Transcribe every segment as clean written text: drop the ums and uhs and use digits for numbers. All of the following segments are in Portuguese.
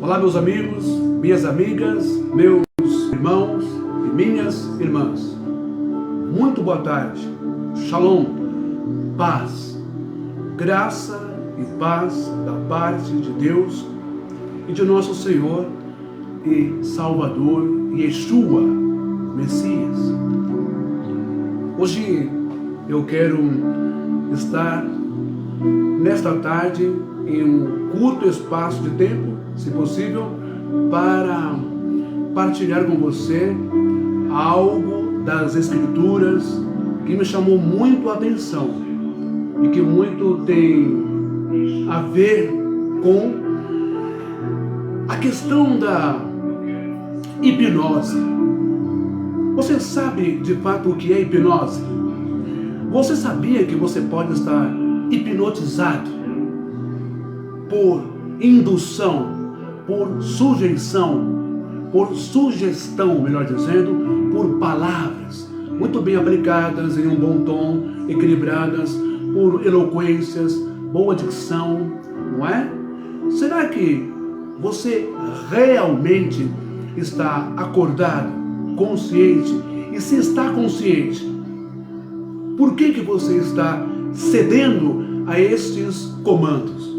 Olá, meus amigos, minhas amigas, meus irmãos e minhas irmãs. Muito boa tarde. Shalom, paz, graça e paz da parte de Deus e de nosso Senhor e Salvador Yeshua, Messias. Hoje eu quero estar nesta tarde em um curto espaço de tempo, se possível, para partilhar com você algo das Escrituras que me chamou muito a atenção e que muito tem a ver com a questão da hipnose. Você sabe de fato o que é hipnose? Você sabia que você pode estar hipnotizado por indução, por sugestão, melhor dizendo, por palavras muito bem aplicadas em um bom tom, equilibradas, por eloquências, boa dicção, não é? Será que você realmente está acordado, consciente? E se está consciente, por que você está cedendo a estes comandos?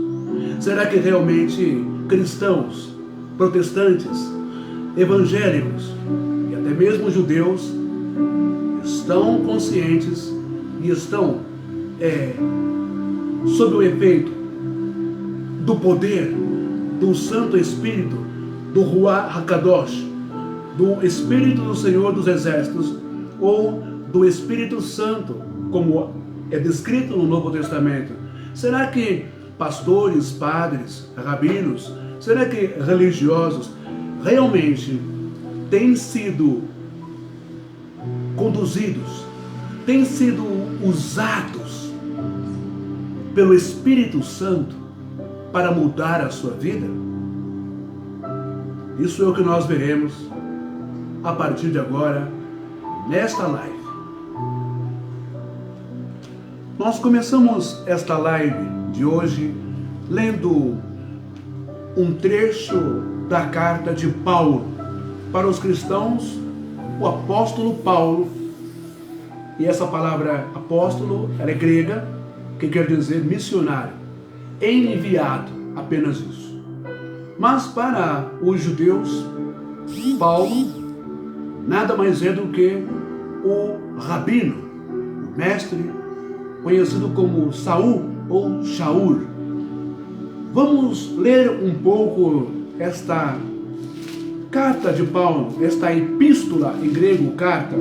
Será que realmente cristãos, protestantes, evangélicos e até mesmo judeus estão conscientes e estão sob o efeito do poder do Santo Espírito, do Ruach HaKadosh, do Espírito do Senhor dos Exércitos, ou do Espírito Santo, como é descrito no Novo Testamento? Será que pastores, padres, rabinos, será que religiosos realmente têm sido conduzidos, têm sido usados pelo Espírito Santo para mudar a sua vida? Isso é o que nós veremos a partir de agora, nesta live. Nós começamos esta live de hoje lendo um trecho da carta de Paulo para os cristãos, o apóstolo Paulo. E essa palavra apóstolo, ela é grega, que quer dizer missionário, enviado, apenas isso. Mas para os judeus, Paulo nada mais é do que o rabino, o mestre, conhecido como Saul ou Shaul. Vamos ler um pouco esta carta de Paulo, esta epístola em grego, carta,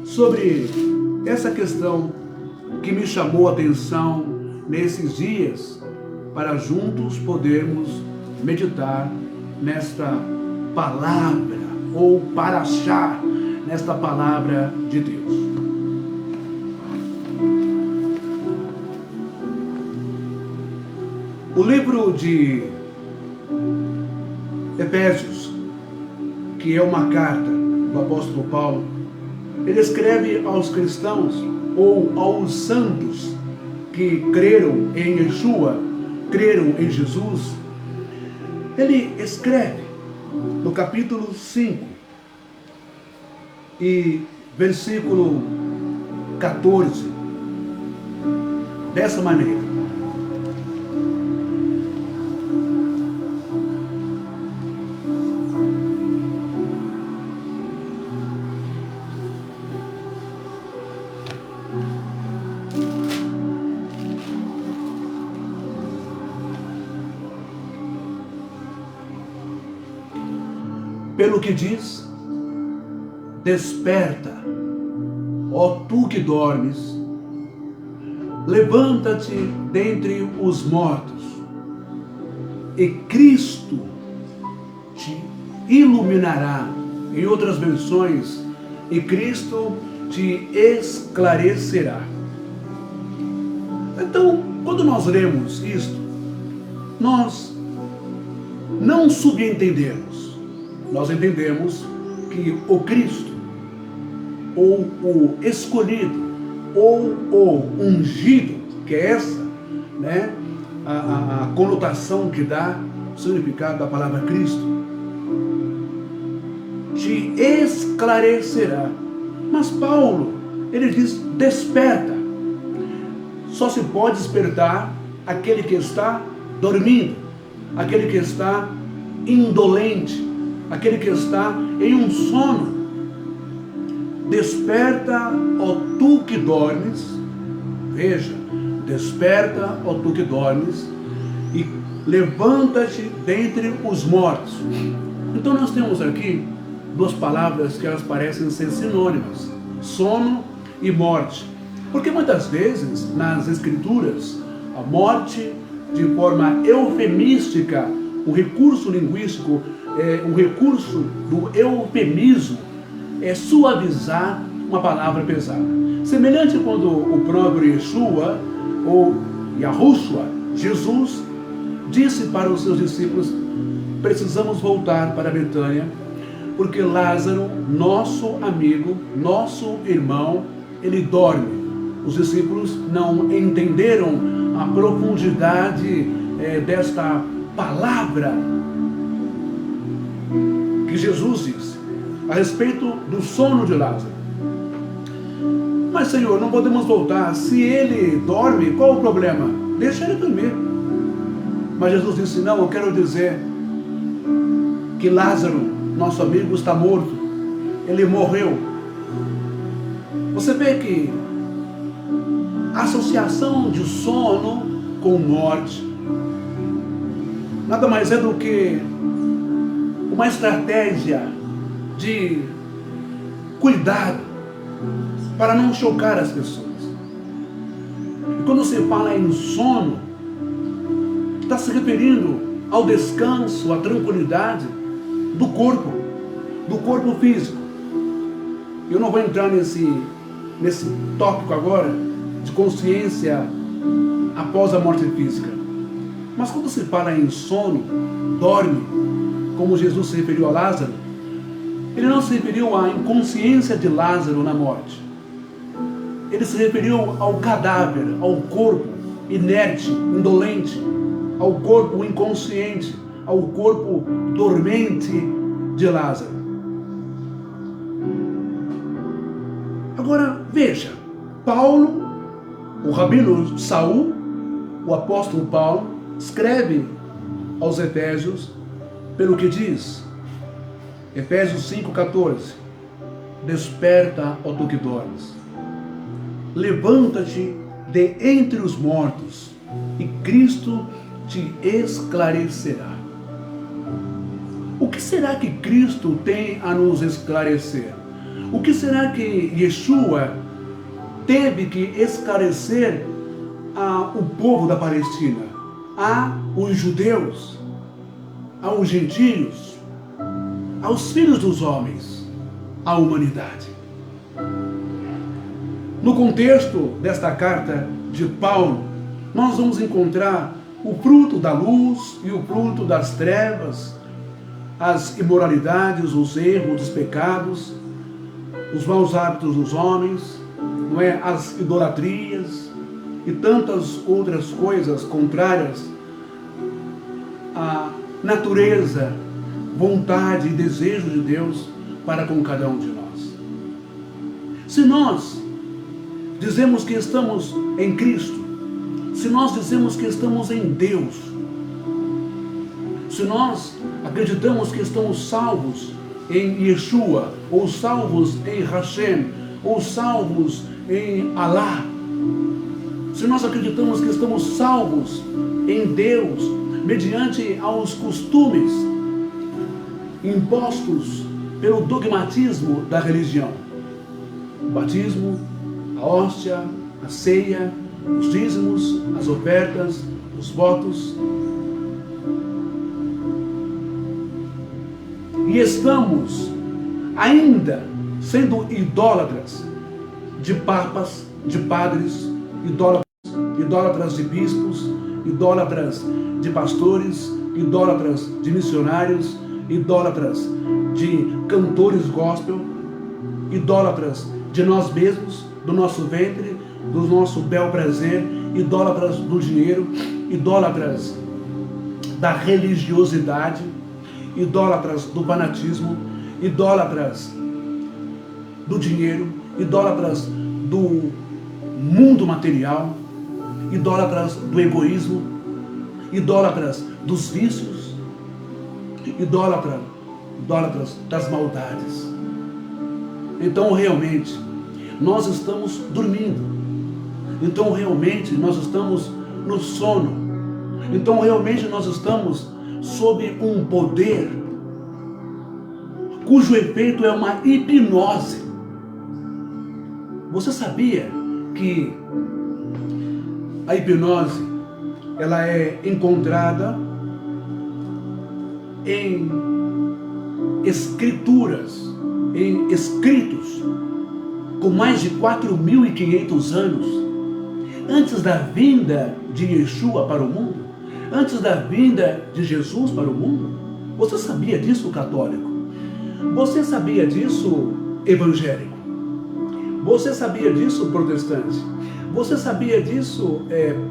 sobre essa questão que me chamou a atenção nesses dias, para juntos podermos meditar nesta palavra, ou para achar nesta palavra de Deus. O livro de Efésios, que é uma carta do apóstolo Paulo, ele escreve aos cristãos ou aos santos que creram em Yeshua, creram em Jesus. Ele escreve no capítulo 5 e versículo 14 dessa maneira: pelo que diz: desperta, ó tu que dormes, levanta-te dentre os mortos, e Cristo te iluminará. Em outras versões, e Cristo te esclarecerá. Então, quando nós lemos isto, nós não subentendemos. Nós entendemos que o Cristo, ou o escolhido, ou o ungido, que é essa, né, a conotação que dá significado da palavra Cristo. Te esclarecerá. Mas Paulo, ele diz, desperta. Só se pode despertar aquele que está dormindo, aquele que está indolente, aquele que está em um sono. Desperta, ó tu que dormes, veja, desperta, ó tu que dormes, e levanta-te dentre os mortos. Então nós temos aqui duas palavras que elas parecem ser sinônimas, sono e morte. Porque muitas vezes nas escrituras, a morte, de forma eufemística, o recurso linguístico, o recurso do eufemismo, é suavizar uma palavra pesada. Semelhante quando o próprio Yeshua, ou Yahushua, Jesus, disse para os seus discípulos, precisamos voltar para Betânia, porque Lázaro, nosso amigo, nosso irmão, ele dorme. Os discípulos não entenderam a profundidade desta palavra que Jesus disse a respeito do sono de Lázaro. Mas, Senhor, não podemos voltar. Se ele dorme, qual o problema? Deixa ele dormir. Mas Jesus disse, não, eu quero dizer que Lázaro, nosso amigo, está morto. Ele morreu. Você vê que a associação de sono com morte nada mais é do que uma estratégia de cuidado para não chocar as pessoas. E quando se fala em sono, está se referindo ao descanso, à tranquilidade do corpo físico. Eu não vou entrar nesse tópico agora de consciência após a morte física. Mas quando se fala em sono, dorme, como Jesus se referiu a Lázaro, ele não se referiu à inconsciência de Lázaro na morte. Ele se referiu ao cadáver, ao corpo inerte, indolente, ao corpo inconsciente, ao corpo dormente de Lázaro. Agora, veja, Paulo, o rabino Saul, o apóstolo Paulo, escreve aos Efésios pelo que diz, Efésios 5,14, desperta, ó tu que dormes, levanta-te de entre os mortos, e Cristo te esclarecerá. O que será que Cristo tem a nos esclarecer? O que será que Yeshua teve que esclarecer ao povo da Palestina, aos judeus, aos gentios, aos filhos dos homens, à humanidade? No contexto desta carta de Paulo, nós vamos encontrar o fruto da luz e o fruto das trevas, as imoralidades, os erros, os pecados, os maus hábitos dos homens, não é? As idolatrias e tantas outras coisas contrárias à natureza, vontade e desejo de Deus para com cada um de nós. Se nós dizemos que estamos em Cristo, se nós dizemos que estamos em Deus, se nós acreditamos que estamos salvos em Yeshua, ou salvos em Hashem, ou salvos em Alá, se nós acreditamos que estamos salvos em Deus, mediante aos costumes impostos pelo dogmatismo da religião, o batismo, a hóstia, a ceia, os dízimos, as ofertas, os votos, e estamos ainda sendo idólatras de papas, de padres, idólatras de bispos, idólatras de pastores, idólatras de missionários, idólatras de cantores gospel, idólatras de nós mesmos, do nosso ventre, do nosso bel prazer, idólatras do dinheiro, idólatras da religiosidade, idólatras do fanatismo, idólatras do dinheiro, idólatras do mundo material, idólatras do egoísmo, idólatras dos vícios, idólatras das maldades. Então realmente nós estamos dormindo, então realmente nós estamos no sono, então realmente nós estamos sob um poder cujo efeito é uma hipnose. Você sabia que a hipnose ela é encontrada em escrituras, em escritos com mais de 4.500 anos antes da vinda de Yeshua para o mundo, antes da vinda de Jesus para o mundo? Você sabia disso, católico? Você sabia disso, evangélico? Você sabia disso, protestante? Você sabia disso,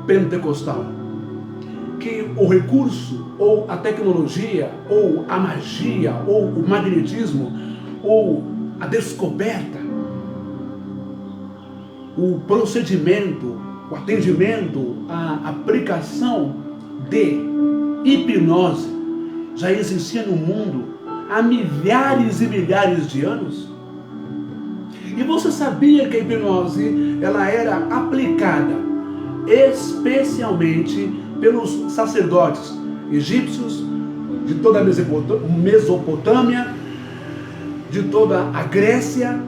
pentecostal? Que o recurso, ou a tecnologia, ou a magia, ou o magnetismo, ou a descoberta, o procedimento, o atendimento, a aplicação de hipnose já existia no mundo há milhares e milhares de anos? E você sabia que a hipnose ela era aplicada especialmente pelos sacerdotes egípcios, de toda a Mesopotâmia, de toda a Grécia,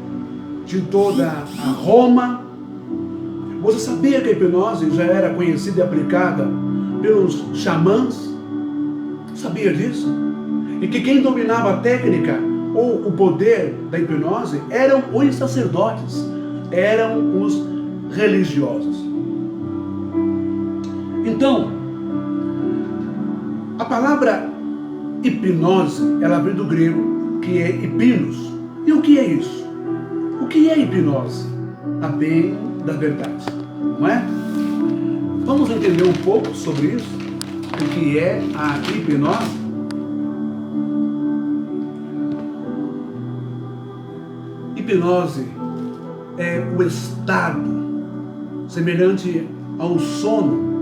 de toda a Roma? Você sabia que a hipnose já era conhecida e aplicada pelos xamãs? Sabia disso? E que quem dominava a técnica ou o poder da hipnose eram os sacerdotes, eram os religiosos. Então, a palavra hipnose, ela vem do grego, que é hipinos. E o que é isso? O que é hipnose? A bem da verdade, não é? Vamos entender um pouco sobre isso, o que é a hipnose? Hipnose é o estado semelhante ao sono.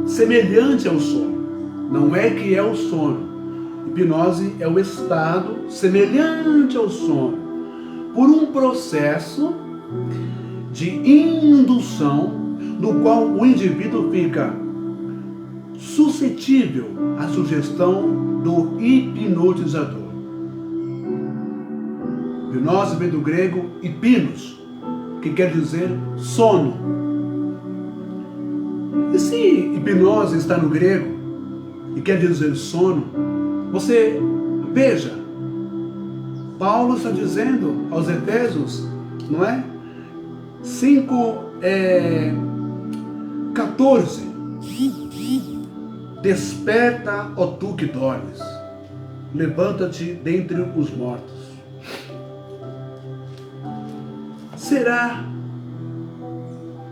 Semelhante ao sono. Não é que é o sono. Hipnose é o estado semelhante ao sono, por um processo de indução no qual o indivíduo fica suscetível à sugestão do hipnotizador. Hipnose vem do grego hipinos, que quer dizer sono. E se hipnose está no grego e quer dizer sono, você veja, Paulo está dizendo aos Efésios, não é? 5:14. Desperta, ó tu que dormes, levanta-te dentre os mortos. Será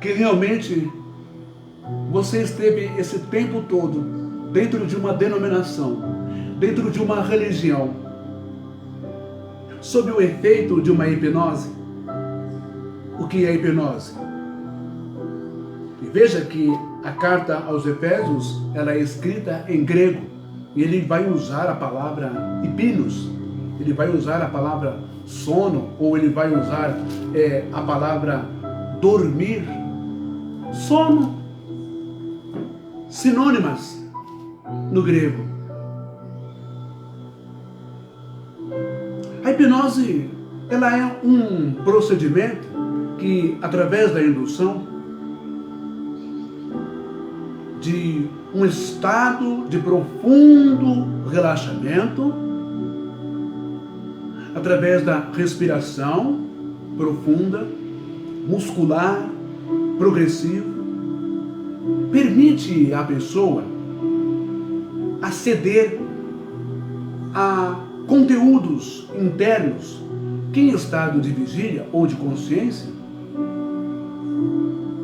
que realmente você esteve esse tempo todo dentro de uma denominação, dentro de uma religião, sob o efeito de uma hipnose? O que é hipnose? E veja que a carta aos Efésios, ela é escrita em grego, e ele vai usar a palavra hipinos, ele vai usar a palavra sono, ou ele vai usar a palavra dormir. Sono, sinônimas no grego. A hipnose, ela é um procedimento que, através da indução de um estado de profundo relaxamento, através da respiração profunda, muscular, progressiva, permite à pessoa aceder a conteúdos internos que, em estado de vigília ou de consciência,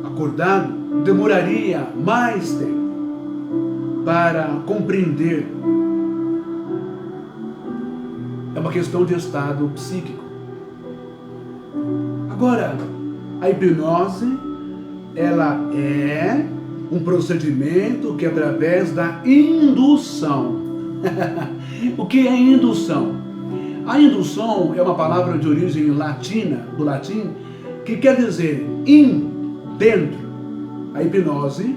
acordado, demoraria mais tempo. para compreender. É uma questão de estado psíquico. Agora, a hipnose, ela é um procedimento que através da indução. O que é indução? A indução é uma palavra de origem latina, do latim, que quer dizer in, dentro. A hipnose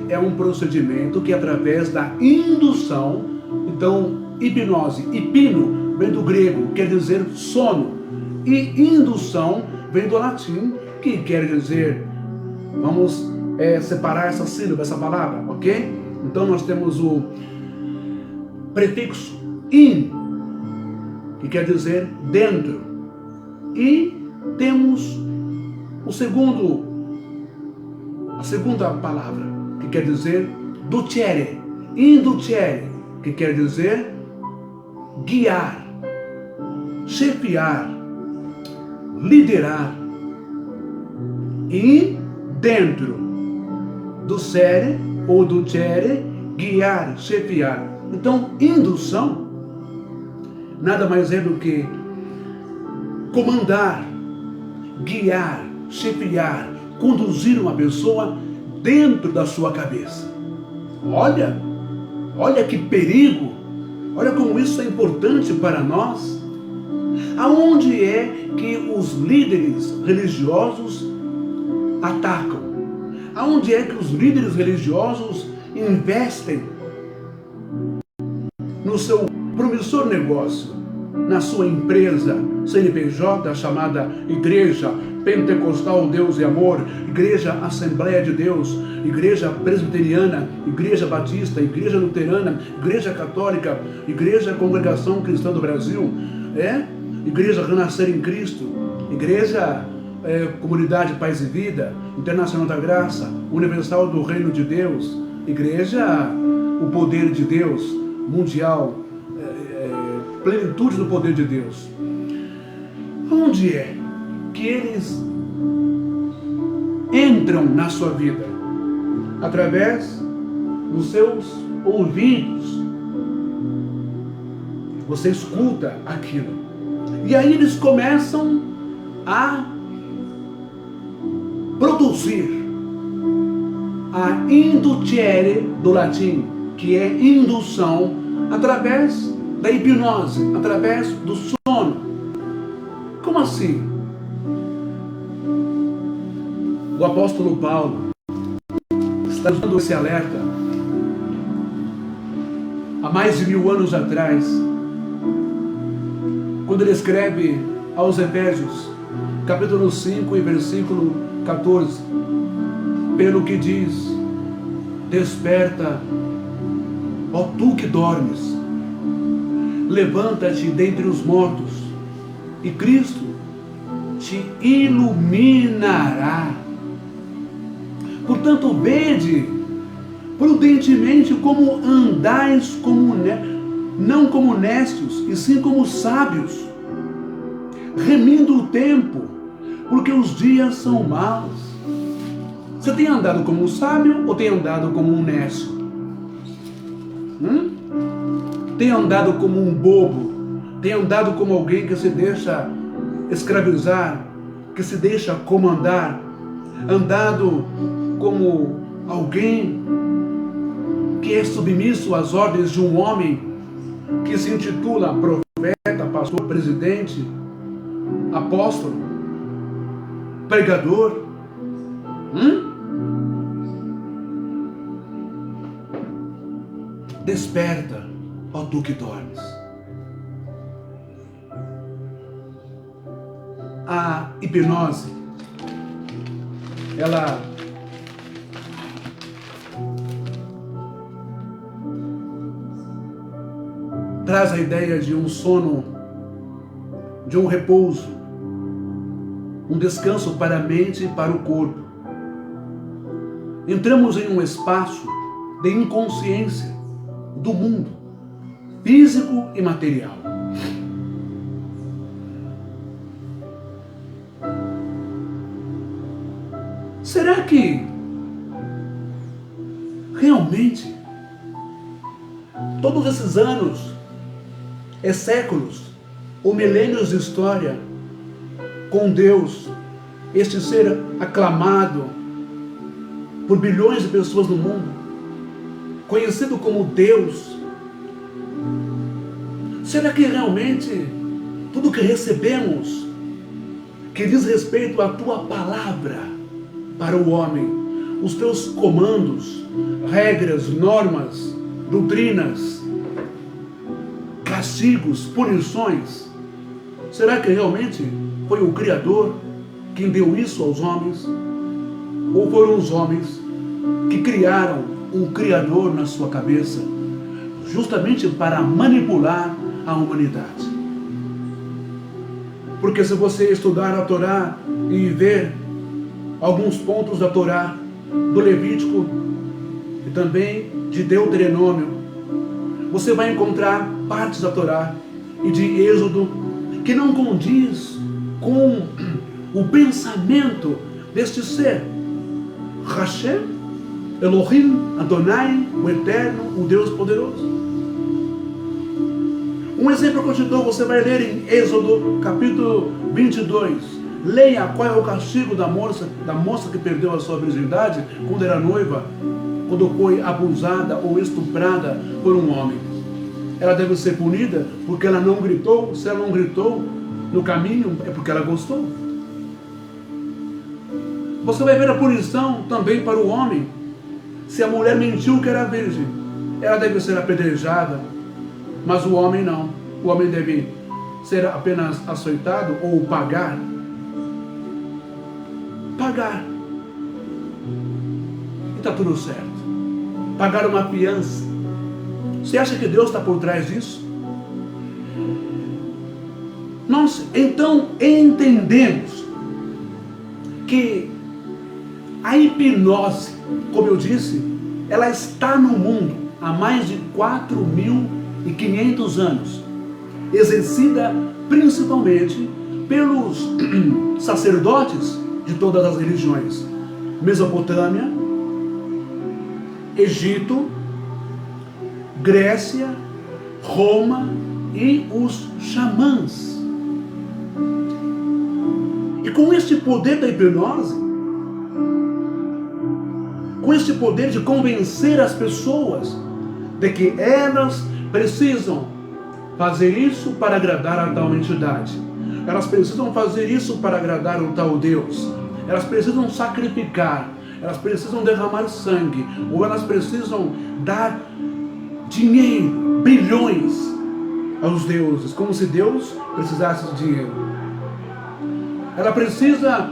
é um procedimento que através da indução, então hipnose, hipno vem do grego, quer dizer sono, e indução vem do latim, que quer dizer, vamos separar essa sílaba, essa palavra, ok? Então nós temos o prefixo in, que quer dizer dentro, e temos a segunda palavra, que quer dizer ducere, inducere, que quer dizer guiar, chefiar, liderar, e dentro do cere ou ducere, guiar, chefiar. Então, indução nada mais é do que comandar, guiar, chefiar, conduzir uma pessoa dentro da sua cabeça. Olha que perigo, olha como isso é importante para nós. Aonde é que os líderes religiosos atacam? Aonde é que os líderes religiosos investem no seu promissor negócio, na sua empresa CNPJ chamada Igreja Pentecostal Deus e Amor, Igreja Assembleia de Deus, Igreja Presbiteriana, Igreja Batista, Igreja Luterana, Igreja Católica, Igreja Congregação Cristã do Brasil, Igreja Renascer em Cristo, Igreja Comunidade Paz e Vida, Internacional da Graça, Universal do Reino de Deus, Igreja O Poder de Deus, Mundial, Plenitude do Poder de Deus. Onde é que eles entram na sua vida? Através dos seus ouvidos. Você escuta aquilo. E aí eles começam a produzir a inducere do latim, que é indução, através da hipnose, através do sono. Como assim? O apóstolo Paulo está dando esse alerta há mais de 1000 anos atrás, quando ele escreve aos Efésios, capítulo 5 e versículo 14, pelo que diz: desperta, ó tu que dormes, levanta-te dentre os mortos, e Cristo te iluminará. Portanto, vede prudentemente como andais, não como necios, e sim como sábios, remindo o tempo, porque os dias são maus. Você tem andado como um sábio ou tem andado como um nécio? Tem andado como um bobo? Tem andado como alguém que se deixa escravizar, que se deixa comandar? Andado como alguém que é submisso às ordens de um homem que se intitula profeta, pastor, presidente, apóstolo, pregador? Desperta, ó tu que dormes. A hipnose, ela traz a ideia de um sono, de um repouso, um descanso para a mente e para o corpo. Entramos em um espaço de inconsciência do mundo, físico e material. Será que realmente realmente, todos esses anos, séculos ou milênios de história com Deus, este ser aclamado por bilhões de pessoas no mundo, conhecido como Deus, será que realmente tudo que recebemos, que diz respeito à tua palavra para o homem, os teus comandos, regras, normas, doutrinas, castigos, punições, será que realmente foi o Criador quem deu isso aos homens? Ou foram os homens que criaram um Criador na sua cabeça, justamente para manipular a humanidade? Porque se você estudar a Torá e ver alguns pontos da Torá, do Levítico e também de Deuteronômio, você vai encontrar partes da Torá e de Êxodo que não condiz com o pensamento deste ser, Hashem, Elohim, Adonai, o Eterno, o Deus poderoso. Um exemplo que eu te dou, você vai ler em Êxodo capítulo 22. Leia qual é o castigo da moça que perdeu a sua virgindade quando era noiva, quando foi abusada ou estuprada por um homem. Ela deve ser punida porque ela não gritou. Se ela não gritou no caminho, é porque ela gostou. Você vai ver a punição também para o homem. Se a mulher mentiu que era virgem, ela deve ser apedrejada, mas o homem não. O homem deve ser apenas açoitado ou pagar. Pagar. E está tudo certo. Pagar uma fiança. Você acha que Deus está por trás disso? Nós então entendemos que a hipnose, como eu disse, ela está no mundo há mais de 4.500 anos, exercida principalmente pelos sacerdotes de todas as religiões: Mesopotâmia, Egito, Grécia, Roma e os xamãs. E com este poder da hipnose, com este poder de convencer as pessoas de que elas precisam fazer isso para agradar a tal entidade, elas precisam fazer isso para agradar o tal Deus, elas precisam sacrificar, elas precisam derramar sangue, ou elas precisam dar dinheiro, bilhões aos deuses, como se Deus precisasse de dinheiro. Ela precisa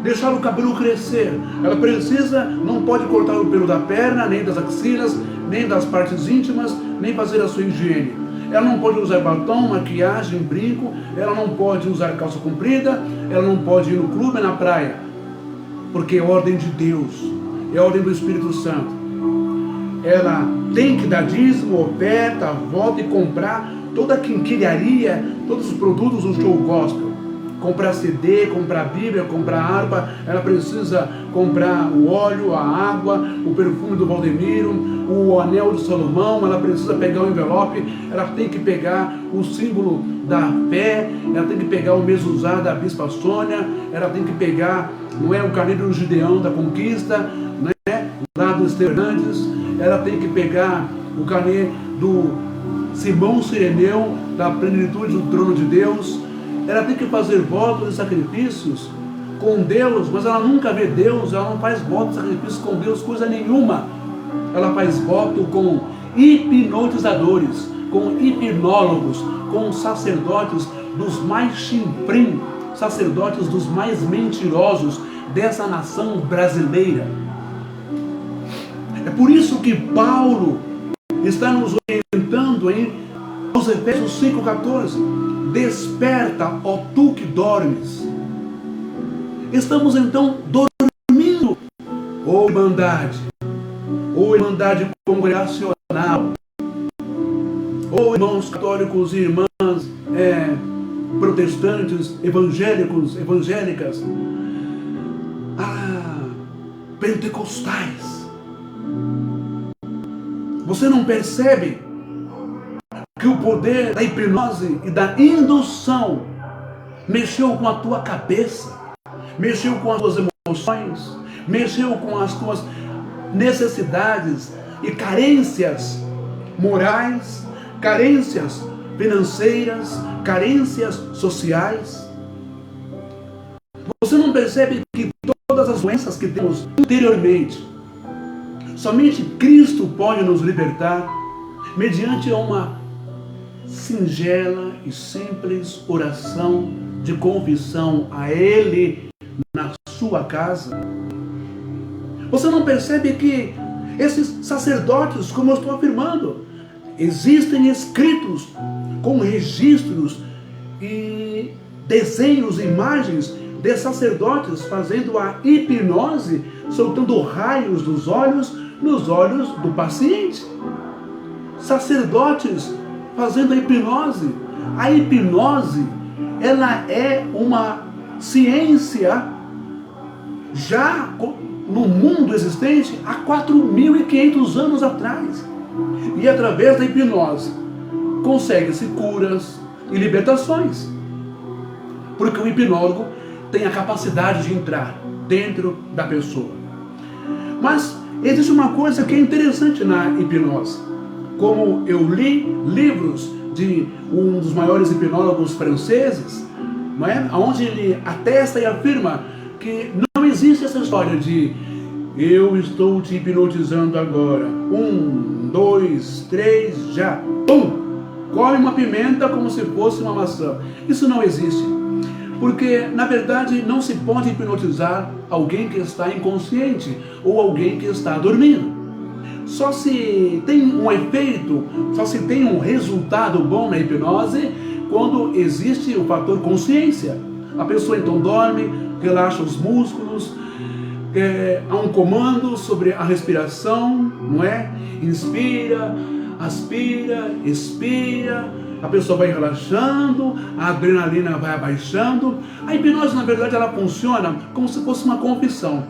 deixar o cabelo crescer, ela precisa, não pode cortar o pelo da perna, nem das axilas, nem das partes íntimas, nem fazer a sua higiene. Ela não pode usar batom, maquiagem, brinco, ela não pode usar calça comprida, ela não pode ir no clube, na praia, porque é ordem de Deus, é ordem do Espírito Santo. Ela tem que dar dízimo, oferta, volta e comprar toda a quinquilharia, todos os produtos do show gospel. Comprar CD, comprar Bíblia, comprar harpa, ela precisa comprar o óleo, a água, o perfume do Valdemiro, o anel de Salomão, ela precisa pegar o envelope, ela tem que pegar o símbolo da fé, ela tem que pegar o mezuzá da Bispa Sônia, ela tem que pegar, não é, o carneiro do Gideão da Conquista, não é, lá do Esterantes, ela tem que pegar o carnê do Simão Sireneu, da plenitude do trono de Deus. Ela tem que fazer votos e sacrifícios com Deus, mas ela nunca vê Deus, ela não faz votos e sacrifícios com Deus, coisa nenhuma. Ela faz voto com hipnotizadores, com hipnólogos, com sacerdotes dos mais chinfrim, sacerdotes dos mais mentirosos dessa nação brasileira. É por isso que Paulo está nos orientando em Efésios 5,14. Desperta, ó tu que dormes. Estamos então dormindo, ó irmandade congregacional, ó irmãos católicos e irmãs protestantes, evangélicos, evangélicas, pentecostais. Você não percebe que o poder da hipnose e da indução mexeu com a tua cabeça, mexeu com as tuas emoções, mexeu com as tuas necessidades e carências morais, carências financeiras, carências sociais? Você não percebe que todas as doenças que temos interiormente, somente Cristo pode nos libertar mediante uma singela e simples oração de confissão a Ele na sua casa? Você não percebe que esses sacerdotes, como eu estou afirmando, existem escritos com registros e desenhos, imagens de sacerdotes fazendo a hipnose, soltando raios dos olhos nos olhos do paciente. Sacerdotes fazendo a hipnose. A hipnose, ela é uma ciência já no mundo existente há 4.500 anos atrás. E através da hipnose consegue-se curas e libertações. Porque o hipnólogo tem a capacidade de entrar dentro da pessoa. Mas existe uma coisa que é interessante na hipnose. Como eu li livros de um dos maiores hipnólogos franceses, não é? Onde ele atesta e afirma que não existe essa história de eu estou te hipnotizando agora. 1, 2, 3, já. Pum! Come uma pimenta como se fosse uma maçã. Isso não existe. Porque, na verdade, não se pode hipnotizar alguém que está inconsciente ou alguém que está dormindo. Só se tem um efeito, só se tem um resultado bom na hipnose quando existe o fator consciência. A pessoa então dorme, relaxa os músculos, há um comando sobre a respiração, não é? Inspira, aspira, expira, a pessoa vai relaxando, a adrenalina vai abaixando. A hipnose, na verdade, ela funciona como se fosse uma confissão.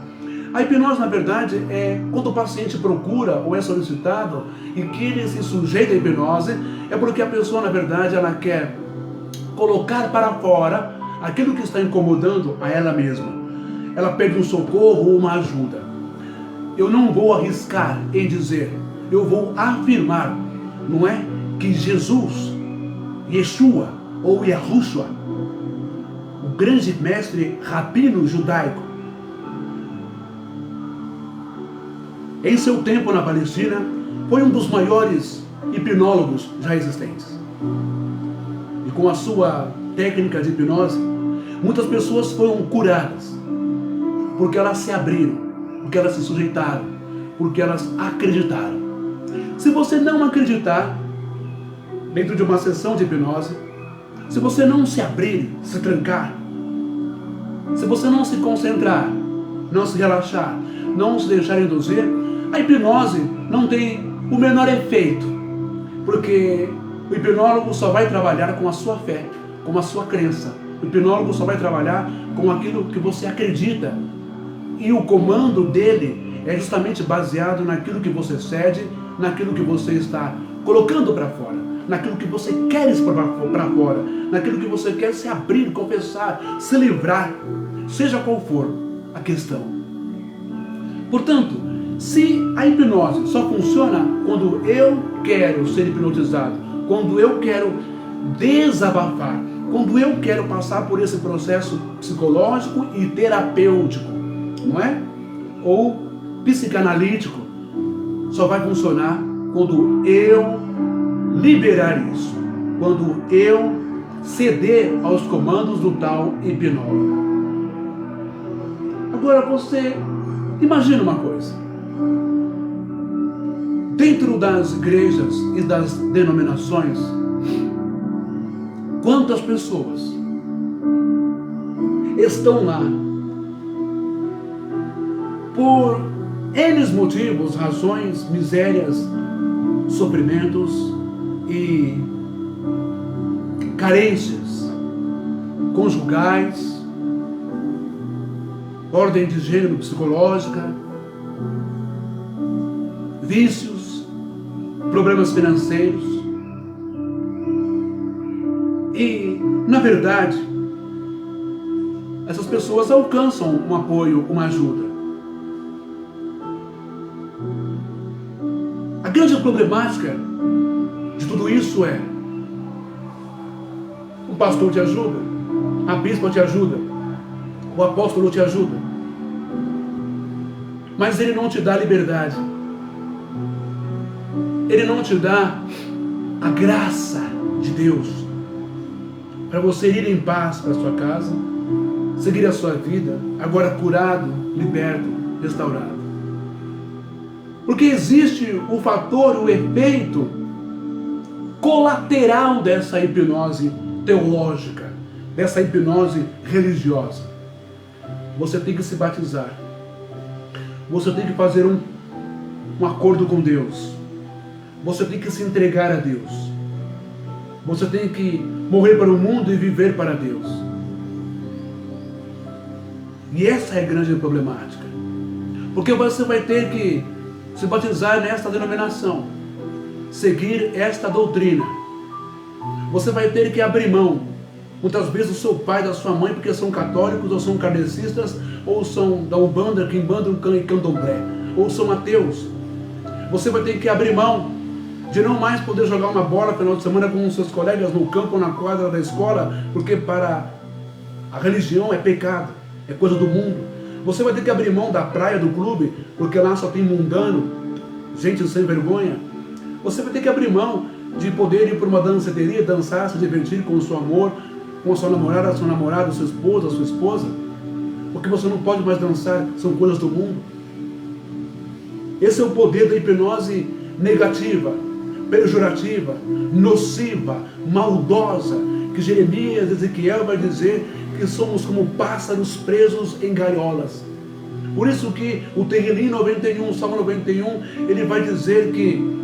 A hipnose, na verdade, é quando o paciente procura ou é solicitado e que ele se sujeita à hipnose, é porque a pessoa, na verdade, ela quer colocar para fora aquilo que está incomodando a ela mesma. Ela pede um socorro ou uma ajuda. Eu não vou arriscar em dizer, eu vou afirmar, não é? Que Jesus, Yeshua ou Yahushua, o grande mestre rabino judaico, em seu tempo na Palestina, foi um dos maiores hipnólogos já existentes. E com a sua técnica de hipnose, muitas pessoas foram curadas, porque elas se abriram, porque elas se sujeitaram, porque elas acreditaram. Se você não acreditar, dentro de uma sessão de hipnose, se você não se abrir, se trancar, se você não se concentrar, não se relaxar, não se deixar induzir, a hipnose não tem o menor efeito, porque o hipnólogo só vai trabalhar com a sua fé, com a sua crença. O hipnólogo só vai trabalhar com aquilo que você acredita. E o comando dele é justamente baseado naquilo que você cede, naquilo que você está colocando para fora, naquilo que você quer expor para fora, naquilo que você quer se abrir, confessar, se livrar, seja qual for a questão. Portanto, se a hipnose só funciona quando eu quero ser hipnotizado, quando eu quero desabafar, quando eu quero passar por esse processo psicológico e terapêutico, não é? Ou psicanalítico, só vai funcionar quando eu liberar isso, quando eu ceder aos comandos do tal hipnólogo. Agora você imagina uma coisa. Dentro das igrejas e das denominações, quantas pessoas estão lá por N motivos, razões, misérias, sofrimentos e carências conjugais, ordem de gênero psicológica, vícios, problemas financeiros. E, na verdade, essas pessoas alcançam um apoio, uma ajuda. A grande problemática de tudo isso é: o pastor te ajuda, a bispa te ajuda, o apóstolo te ajuda, mas ele não te dá liberdade, ele não te dá a graça de Deus para você ir em paz para a sua casa, seguir a sua vida, agora curado, liberto, restaurado. Porque existe o fator, o efeito colateral dessa hipnose teológica, dessa hipnose religiosa. Você tem que se batizar. Você tem que fazer um acordo com Deus. Você tem que se entregar a Deus. Você tem que morrer para o mundo e viver para Deus. E essa é a grande problemática. Porque você vai ter que se batizar nesta denominação, seguir esta doutrina. Você vai ter que abrir mão, muitas vezes, do seu pai, da sua mãe, porque são católicos, ou são kardecistas, ou são da Umbanda, Quimbanda e Candomblé, ou são ateus. Você vai ter que abrir mão de não mais poder jogar uma bola no final de semana com os seus colegas no campo ou na quadra da escola, porque para a religião é pecado, é coisa do mundo. Você vai ter que abrir mão da praia, do clube, porque lá só tem mundano, gente sem vergonha. Você vai ter que abrir mão de poder ir para uma danceteria, dançar, se divertir com o seu amor, com a sua namorada, seu namorado, sua esposa, porque você não pode mais dançar, são coisas do mundo. Esse é o poder da hipnose negativa, pejorativa, nociva, maldosa, que Jeremias, Ezequiel vai dizer que somos como pássaros presos em gaiolas. Por isso que o Terrilim 91, Salmo 91, ele vai dizer que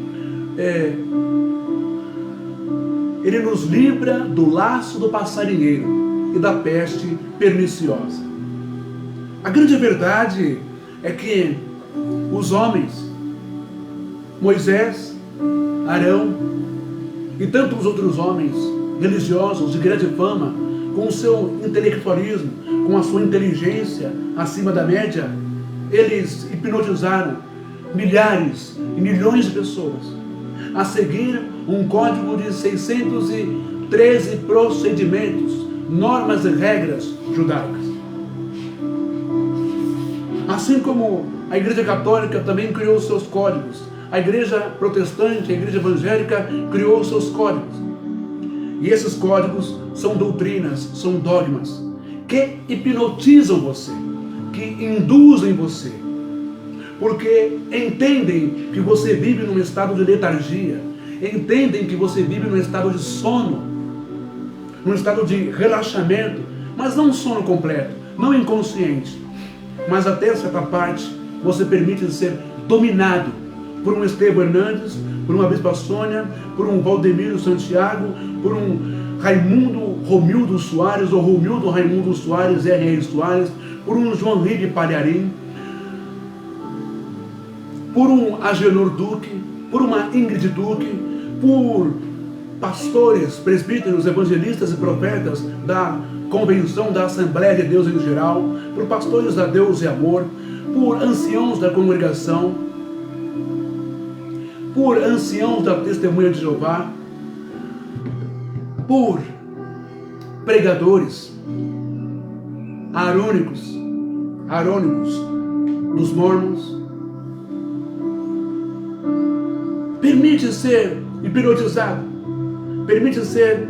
ele nos livra do laço do passarinheiro e da peste perniciosa. A grande verdade é que os homens, Moisés, Arão e tantos outros homens religiosos de grande fama, com o seu intelectualismo, com a sua inteligência acima da média, eles hipnotizaram milhares e milhões de pessoas a seguir um código de 613 procedimentos, normas e regras judaicas. Assim como a Igreja Católica também criou os seus códigos, a Igreja Protestante, a Igreja Evangélica criou os seus códigos. E esses códigos são doutrinas, são dogmas, que hipnotizam você, que induzem você, porque entendem que você vive num estado de letargia, entendem que você vive num estado de sono, num estado de relaxamento, mas não um sono completo, não inconsciente, mas até certa parte você permite ser dominado por um Estevão Hernandes, por uma Bispa Sônia, por um Valdemiro Santiago, por um Raimundo Romildo Soares, ou Romildo Raimundo Soares, R.R. Soares, por um João Rigue Palharim, por um Agenor Duque, por uma Ingrid Duque, por pastores, presbíteros, evangelistas e profetas da Convenção da Assembleia de Deus em geral, por pastores da Deus e Amor, por anciãos da congregação, por anciãos da Testemunha de Jeová, por pregadores arônicos dos mormons. Permite ser hipnotizado, permite ser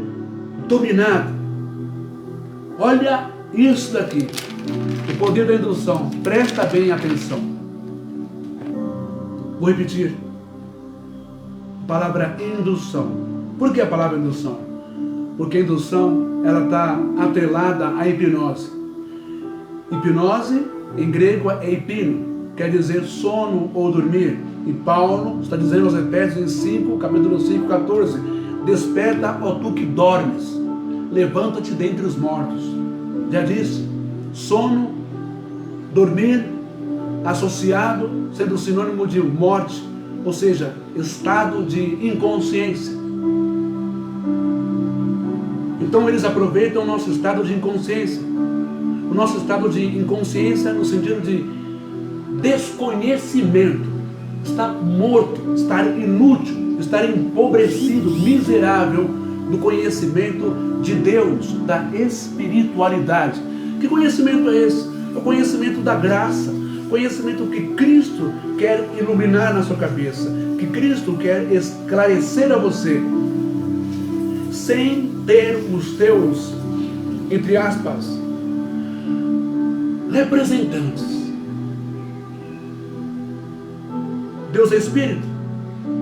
dominado. Olha isso daqui, o poder da indução. Presta bem atenção. Vou repetir. Palavra indução. Por que a palavra indução? Porque a indução, ela está atrelada à hipnose. Hipnose, em grego, é hipno, quer dizer sono ou dormir. E Paulo está dizendo aos Efésios em 5, capítulo 5, 14, desperta, ó tu que dormes, levanta-te dentre os mortos. Já disse, sono, dormir, associado, sendo sinônimo de morte, ou seja, estado de inconsciência. Então eles aproveitam o nosso estado de inconsciência. O nosso estado de inconsciência no sentido de desconhecimento. Estar morto, estar inútil, estar empobrecido, miserável do conhecimento de Deus, da espiritualidade. Que conhecimento é esse? É o conhecimento da graça, conhecimento que Cristo quer iluminar na sua cabeça, que Cristo quer esclarecer a você, sem ter os teus, entre aspas, representantes. Deus é Espírito.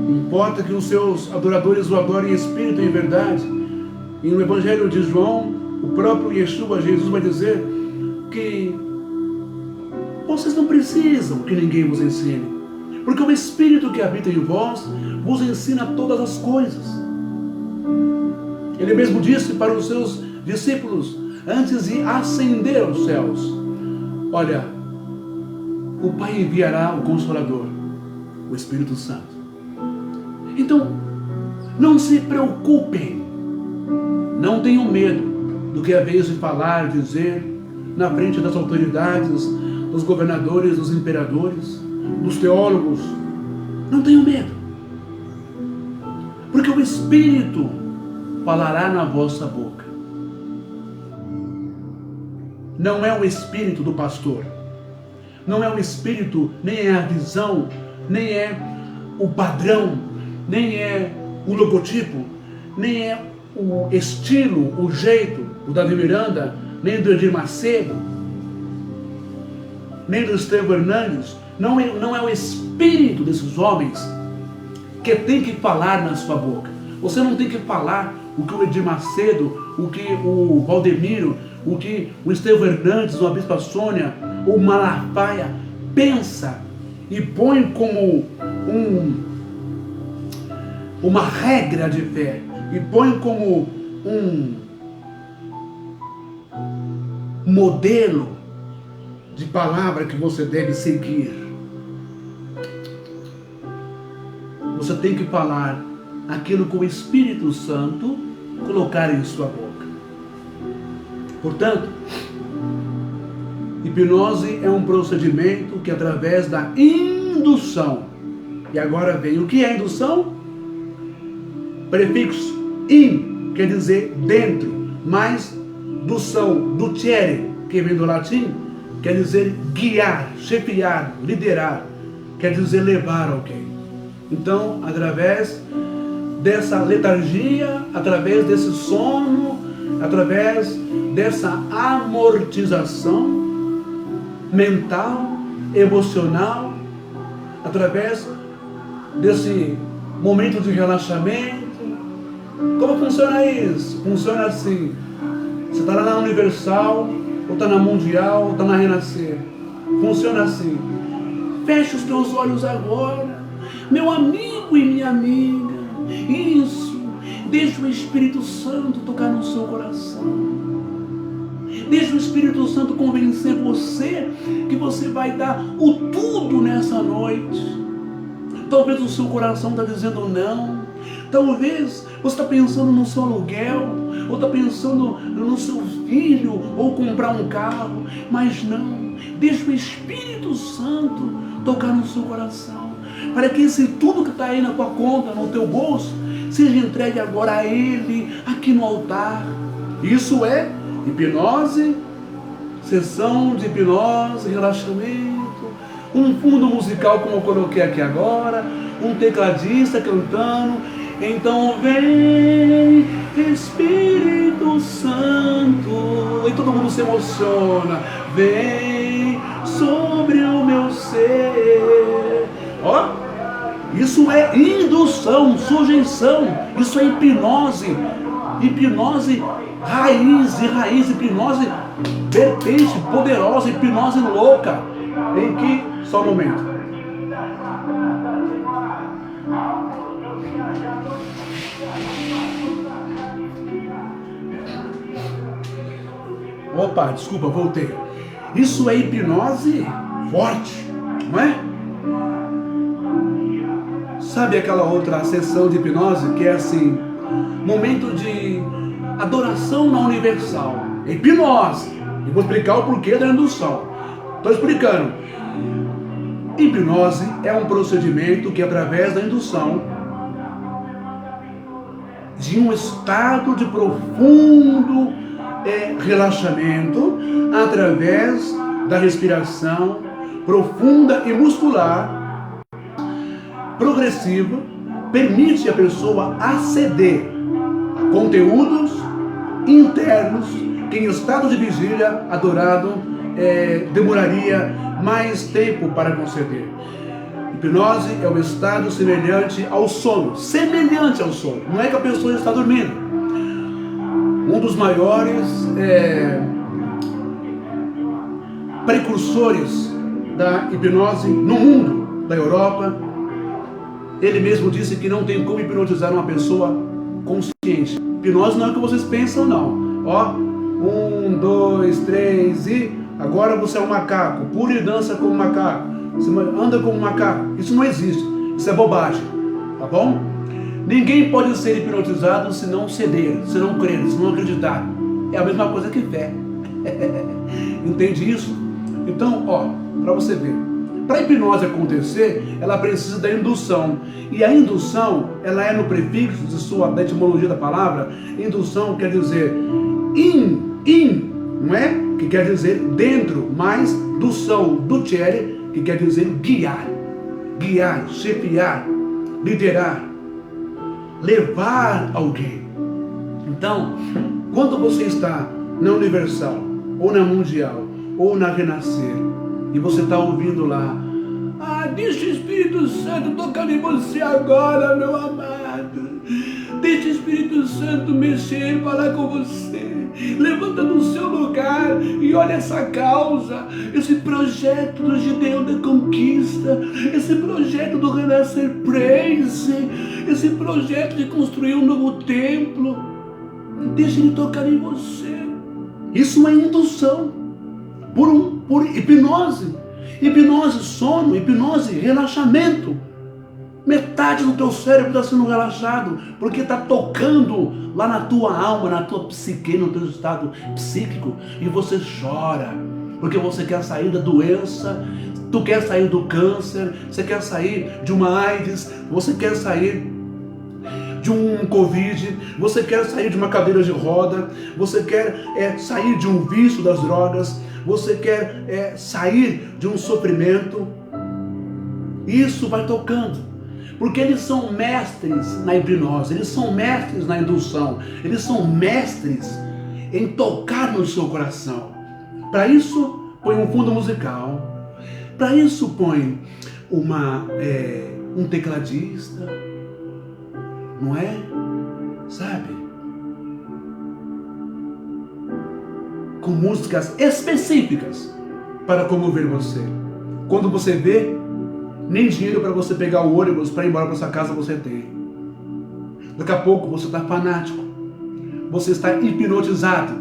Importa que os seus adoradores o adorem em Espírito e em verdade. E no Evangelho de João, o próprio Yeshua, Jesus, vai dizer que vocês não precisam que ninguém vos ensine, porque o Espírito que habita em vós vos ensina todas as coisas. Ele mesmo disse para os seus discípulos, antes de ascender aos céus: olha, o Pai enviará o Consolador, o Espírito Santo. Então, não se preocupem, não tenham medo do que é vez de falar, dizer, na frente das autoridades, dos governadores, dos imperadores, dos teólogos. Não tenham medo, porque o Espírito falará na vossa boca. Não é o espírito do pastor, não é o espírito, nem é a visão, nem é o padrão, nem é o logotipo, nem é o estilo, o jeito, o Davi Miranda, nem do Edir Macedo, nem do Estevão Hernandes. Não é o espírito desses homens que tem que falar na sua boca. Você não tem que falar o que o Edir Macedo, o que o Valdemiro, o que o Estevão Hernandes, ou a Bispa Sônia, ou o Malafaia pensa e põe como uma regra de fé, e põe como um modelo de palavra que você deve seguir. Você tem que falar aquilo que o Espírito Santo colocar em sua boca. Portanto, hipnose é um procedimento que, através da indução, e agora vem o que é indução? Prefixo in, quer dizer dentro, mais dução, ducere, que vem do latim, quer dizer guiar, chefiar, liderar, quer dizer levar alguém. Então, através dessa letargia, através desse sono, através dessa amortização mental, emocional, através desse momento de relaxamento. Como funciona isso? Funciona assim: você está lá na Universal, ou está na Mundial, ou está na Renascer. Funciona assim: feche os teus olhos agora, meu amigo e minha amiga. Isso, deixa o Espírito Santo tocar no seu coração. Deixa o Espírito Santo convencer você que você vai dar o tudo nessa noite. Talvez o seu coração está dizendo não. Talvez você está pensando no seu aluguel, ou está pensando no seu filho, ou comprar um carro. Mas não, deixa o Espírito Santo tocar no seu coração, para que esse tudo que está aí na tua conta, no teu bolso, seja entregue agora a Ele, aqui no altar. Isso é hipnose, sessão de hipnose, relaxamento, um fundo musical como eu coloquei aqui agora, um tecladista cantando. Então vem Espírito Santo, e todo mundo se emociona. Vem sobre o meu ser. Ó, isso é indução, sujeição, isso é hipnose. Hipnose raiz, hipnose vertente, poderosa, hipnose louca, em que, só um momento. Opa, desculpa, voltei. Isso é hipnose forte, não é? Sabe aquela outra sessão de hipnose que é assim, momento de adoração na Universal, hipnose. E vou explicar o porquê da indução. Estou explicando. Hipnose é um procedimento que, através da indução de um estado de profundo relaxamento, através da respiração profunda e muscular, progressiva, permite a pessoa aceder a conteúdos internos que em estado de vigília adorado demoraria mais tempo para conceder. Hipnose é um estado semelhante ao sono. Semelhante ao sono. Não é que a pessoa está dormindo. Um dos maiores precursores da hipnose no mundo, da Europa, ele mesmo disse que não tem como hipnotizar uma pessoa consciente. Hipnose não é o que vocês pensam, não. Ó, 1, 2, 3 e agora você é um macaco. Pula e dança como um macaco. Você anda como um macaco. Isso não existe. Isso é bobagem. Tá bom? Ninguém pode ser hipnotizado se não ceder, se não crer, se não acreditar. É a mesma coisa que fé. Entende isso? Então, ó, para você ver. Para a hipnose acontecer, ela precisa da indução. E a indução, ela é no prefixo da etimologia da palavra. Indução quer dizer não é? Que quer dizer dentro, mais dução, ducere, que quer dizer guiar. Guiar, chefiar, liderar, levar alguém. Então, quando você está na Universal, ou na Mundial, ou na Renascer, e você está ouvindo lá, deixa o Espírito Santo tocar em você agora, meu amado. Deixa o Espírito Santo mexer, falar com você. Levanta do seu lugar e olha essa causa, esse projeto do Gideão da Conquista, esse projeto do Renascer Praise, esse projeto de construir um novo templo. Deixa ele tocar em você. Isso é indução por hipnose. Hipnose sono, hipnose relaxamento. Metade do teu cérebro está sendo relaxado, porque está tocando lá na tua alma, na tua psique, no teu estado psíquico, e você chora, porque você quer sair da doença, tu quer sair do câncer, você quer sair de uma AIDS, você quer sair de um Covid, você quer sair de uma cadeira de roda, você quer sair de um vício das drogas, você quer sair de um sofrimento. Isso vai tocando. Porque eles são mestres na hipnose, eles são mestres na indução, eles são mestres em tocar no seu coração. Para isso, põe um fundo musical, para isso põe um tecladista, não é? Sabe? Com músicas específicas para comover você. Quando você vê, nem dinheiro para você pegar o ônibus para ir embora para sua casa você tem. Daqui a pouco você está fanático. Você está hipnotizado.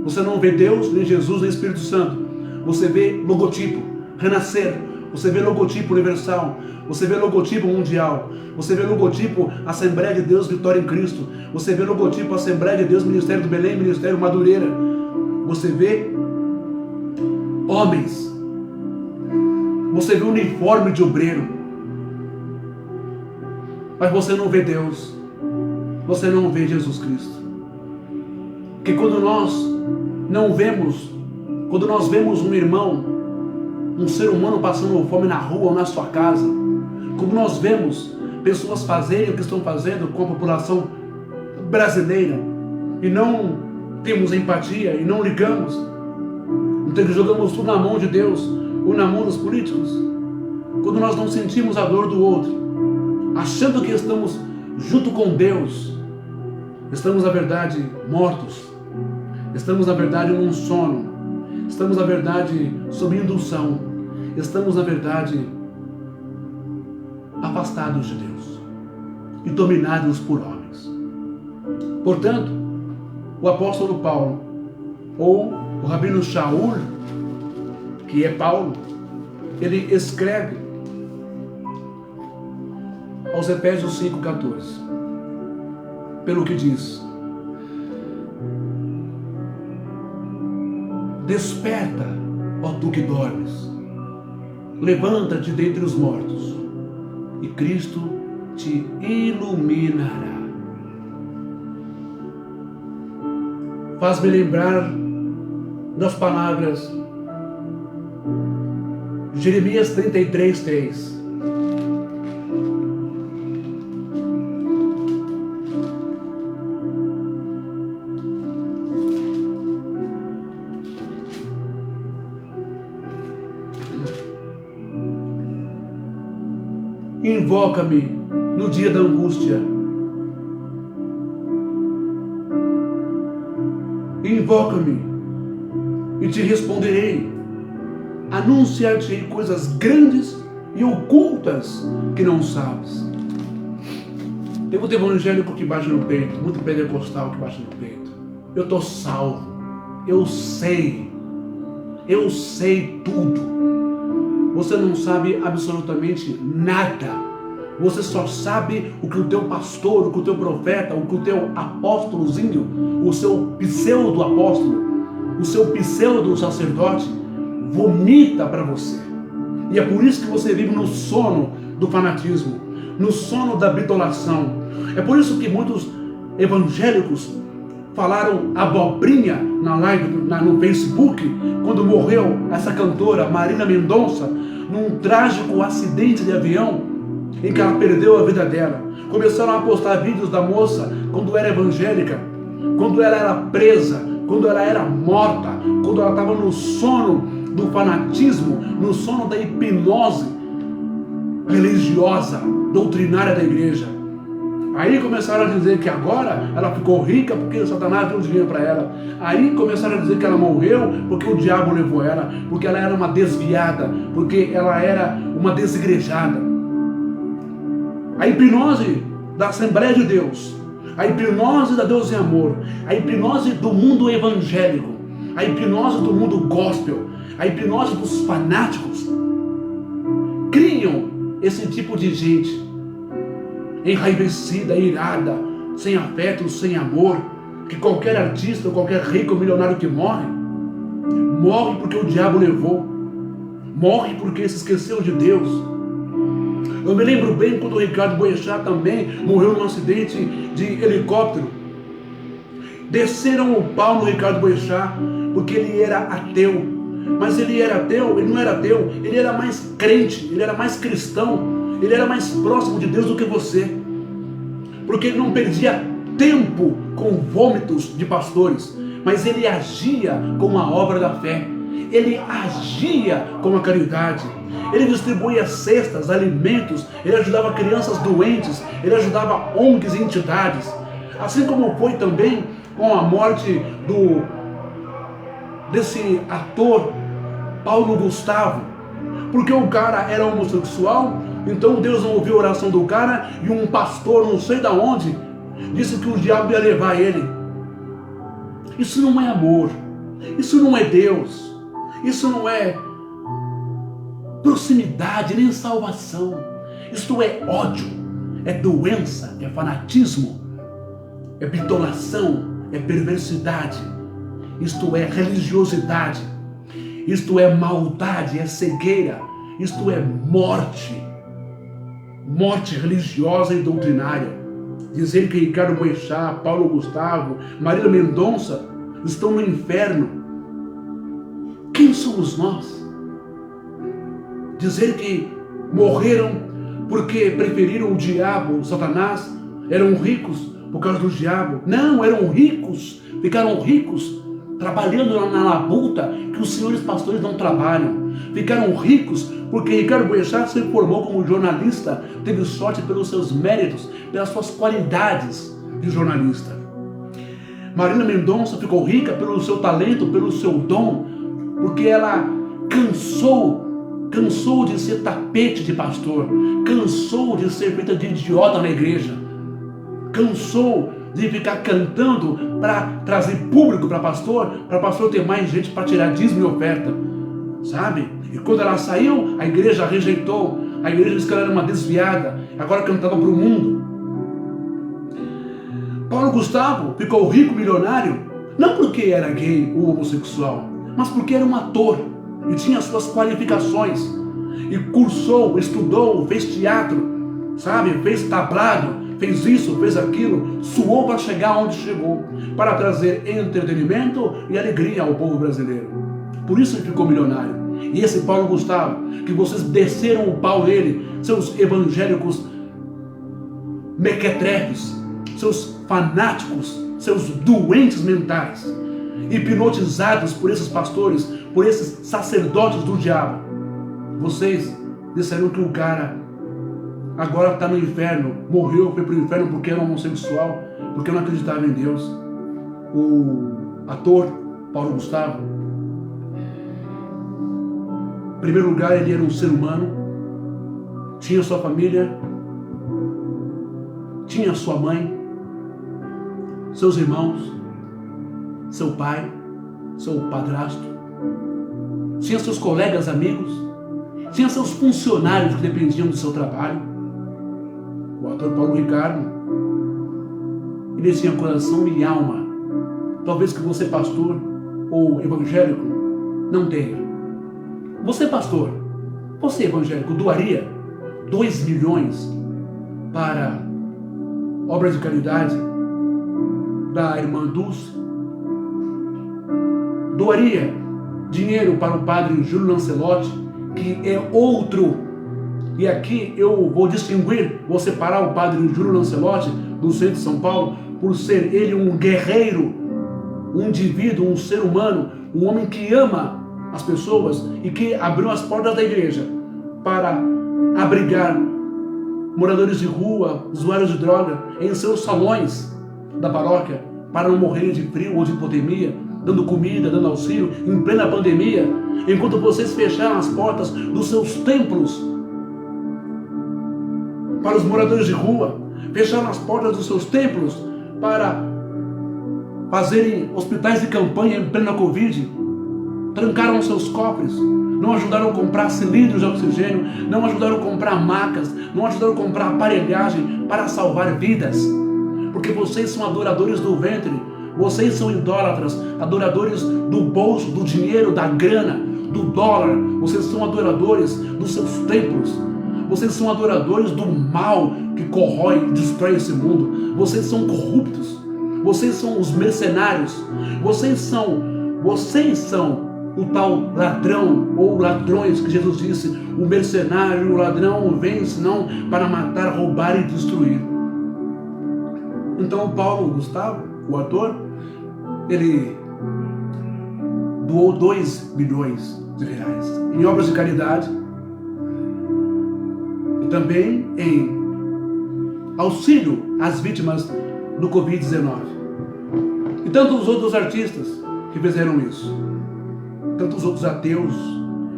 Você não vê Deus, nem Jesus, nem Espírito Santo. Você vê logotipo, Renascer. Você vê logotipo Universal. Você vê logotipo Mundial. Você vê logotipo Assembleia de Deus Vitória em Cristo. Você vê logotipo Assembleia de Deus Ministério do Belém, Ministério Madureira. Você vê homens. Você vê o uniforme de obreiro, mas você não vê Deus, você não vê Jesus Cristo. Porque quando nós vemos um irmão, um ser humano passando fome na rua ou na sua casa, quando nós vemos pessoas fazerem o que estão fazendo com a população brasileira, e não temos empatia, e não ligamos, então jogamos tudo na mão de Deus, ou na mão dos políticos, quando nós não sentimos a dor do outro, achando que estamos junto com Deus, estamos na verdade mortos, estamos na verdade num sono, estamos na verdade sob indução, estamos na verdade afastados de Deus e dominados por homens. Portanto, o apóstolo Paulo, ou o rabino Shaul, que é Paulo, ele escreve aos Efésios 5,14. Pelo que diz: desperta, ó tu que dormes, levanta-te dentre os mortos, e Cristo te iluminará. Faz-me lembrar das palavras de Jeremias 33:3. Invoca-me no dia da angústia. Invoca-me e te responderei. Anunciar-te coisas grandes e ocultas que não sabes. Tem muito evangélico que bate no peito, muito pentecostal que bate no peito. Eu estou salvo. Eu sei tudo. Você não sabe absolutamente nada. Você só sabe o que o teu pastor, o que o teu profeta, o que o teu apóstolozinho, o seu pseudo-apóstolo, o seu pseudo-sacerdote vomita para você. E é por isso que você vive no sono do fanatismo, no sono da bitolação. É por isso que muitos evangélicos falaram abobrinha na live, no Facebook, quando morreu essa cantora Marília Mendonça, num trágico acidente de avião, em que ela perdeu a vida dela. Começaram a postar vídeos da moça quando era evangélica, quando ela era presa, quando ela era morta, quando ela estava no sono do fanatismo, no sono da hipnose religiosa, doutrinária da igreja. Aí começaram a dizer que agora ela ficou rica porque Satanás deu dinheiro para ela. Aí começaram a dizer que ela morreu porque o diabo levou ela, porque ela era uma desviada, porque ela era uma desigrejada. A hipnose da Assembleia de Deus, a hipnose da Deus e Amor, a hipnose do mundo evangélico, a hipnose do mundo gospel, a hipnose dos fanáticos, criam esse tipo de gente enraivecida, irada, sem afeto, sem amor, que qualquer artista, qualquer rico, milionário que morre porque o diabo levou, morre porque se esqueceu de Deus. Eu me lembro bem quando o Ricardo Boechat também morreu num acidente de helicóptero. Desceram o pau no Ricardo Boechat porque ele era ateu. Mas ele era ateu, ele não era ateu, ele era mais crente, ele era mais cristão, ele era mais próximo de Deus do que você. Porque ele não perdia tempo com vômitos de pastores, mas ele agia com a obra da fé. Ele agia com a caridade. Ele distribuía cestas, alimentos, ele ajudava crianças doentes, ele ajudava ONGs e entidades. Assim como foi também com a morte desse ator Paulo Gustavo, porque o cara era homossexual, então Deus não ouviu a oração do cara e um pastor não sei da onde disse que o diabo ia levar ele. Isso não é amor, isso não é Deus, isso não é proximidade nem salvação. Isto é ódio, é doença, é fanatismo, é bitolação, é perversidade, isto é religiosidade, isto é maldade, é cegueira, isto é morte, morte religiosa e doutrinária. Dizer que Ricardo Boechat, Paulo Gustavo, Marília Mendonça estão no inferno. Quem somos nós? Dizer que morreram porque preferiram o diabo, Satanás, eram ricos por causa do diabo. Não, eram ricos, ficaram ricos trabalhando na labuta que os senhores pastores não trabalham. Ficaram ricos porque Ricardo Boechat se formou como jornalista, teve sorte pelos seus méritos, pelas suas qualidades de jornalista. Marília Mendonça ficou rica pelo seu talento, pelo seu dom, porque ela cansou de ser tapete de pastor, cansou de ser feita de idiota na igreja, cansou de ficar cantando para trazer público para pastor ter mais gente para tirar dízimo e oferta, sabe? E quando ela saiu, a igreja rejeitou, A igreja disse que ela era uma desviada, agora cantava para o mundo. Paulo Gustavo ficou rico, milionário, não porque era gay ou homossexual, mas porque era um ator e tinha suas qualificações. E cursou, estudou, fez teatro, sabe? Fez tablado, fez isso, fez aquilo, suou para chegar onde chegou, para trazer entretenimento e alegria ao povo brasileiro. Por isso ele ficou milionário. E esse Paulo Gustavo, que vocês desceram o pau nele, seus evangélicos mequetrefes, seus fanáticos, seus doentes mentais, hipnotizados por esses pastores, por esses sacerdotes do diabo. Vocês disseram que o cara agora está no inferno, morreu, foi para o inferno porque era homossexual, porque não acreditava em Deus. O ator Paulo Gustavo, em primeiro lugar, ele era um ser humano, tinha sua família, tinha sua mãe, seus irmãos, seu pai, seu padrasto, tinha seus colegas amigos, tinha seus funcionários que dependiam do seu trabalho. O ator Paulo Ricardo, ele tinha coração e alma, talvez que você, pastor ou evangélico, não tenha. Você, pastor, você, evangélico, doaria 2 milhões para obras de caridade da irmã Dulce? Doaria dinheiro para o padre Júlio Lancelotti, que é outro, e aqui eu vou distinguir, vou separar o padre Júlio Lancelotti do centro de São Paulo, por ser ele um guerreiro, um indivíduo, um ser humano, um homem que ama as pessoas e que abriu as portas da igreja para abrigar moradores de rua, usuários de droga, em seus salões da paróquia, para não morrerem de frio ou de hipotermia, dando comida, dando auxílio, em plena pandemia, enquanto vocês fecharam as portas dos seus templos para os moradores de rua, fecharam as portas dos seus templos para fazerem hospitais de campanha em plena Covid, trancaram seus cofres, não ajudaram a comprar cilindros de oxigênio, não ajudaram a comprar macas, não ajudaram a comprar aparelhagem para salvar vidas, porque vocês são adoradores do ventre, vocês são idólatras, adoradores do bolso, do dinheiro, da grana, do dólar, vocês são adoradores dos seus templos, vocês são adoradores do mal que corrói e destrói esse mundo, vocês são corruptos, vocês são os mercenários, vocês são o tal ladrão ou ladrões que Jesus disse, o mercenário, o ladrão vem senão para matar, roubar e destruir. Então Paulo Gustavo, o ator, ele doou 2 milhões de reais em obras de caridade e também em auxílio às vítimas do Covid-19. E tantos outros artistas que fizeram isso, tantos outros ateus,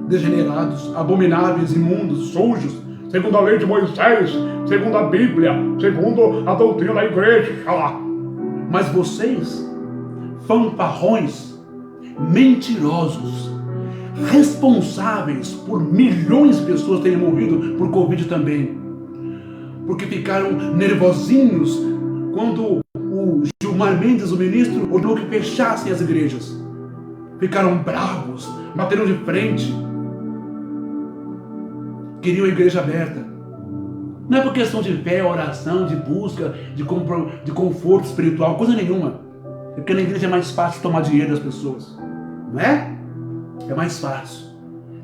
degenerados, abomináveis, imundos, sujos, segundo a lei de Moisés, segundo a Bíblia, segundo a doutrina da igreja. Mas vocês, fanfarrões, mentirosos, responsáveis por milhões de pessoas terem morrido por Covid também, porque ficaram nervosinhos quando o Gilmar Mendes, o ministro, ordenou que fechassem as igrejas. Ficaram bravos, bateram de frente, queriam a igreja aberta. Não é por questão de fé, oração, de busca, de conforto espiritual, coisa nenhuma. É porque na igreja é mais fácil tomar dinheiro das pessoas, não é? É mais fácil.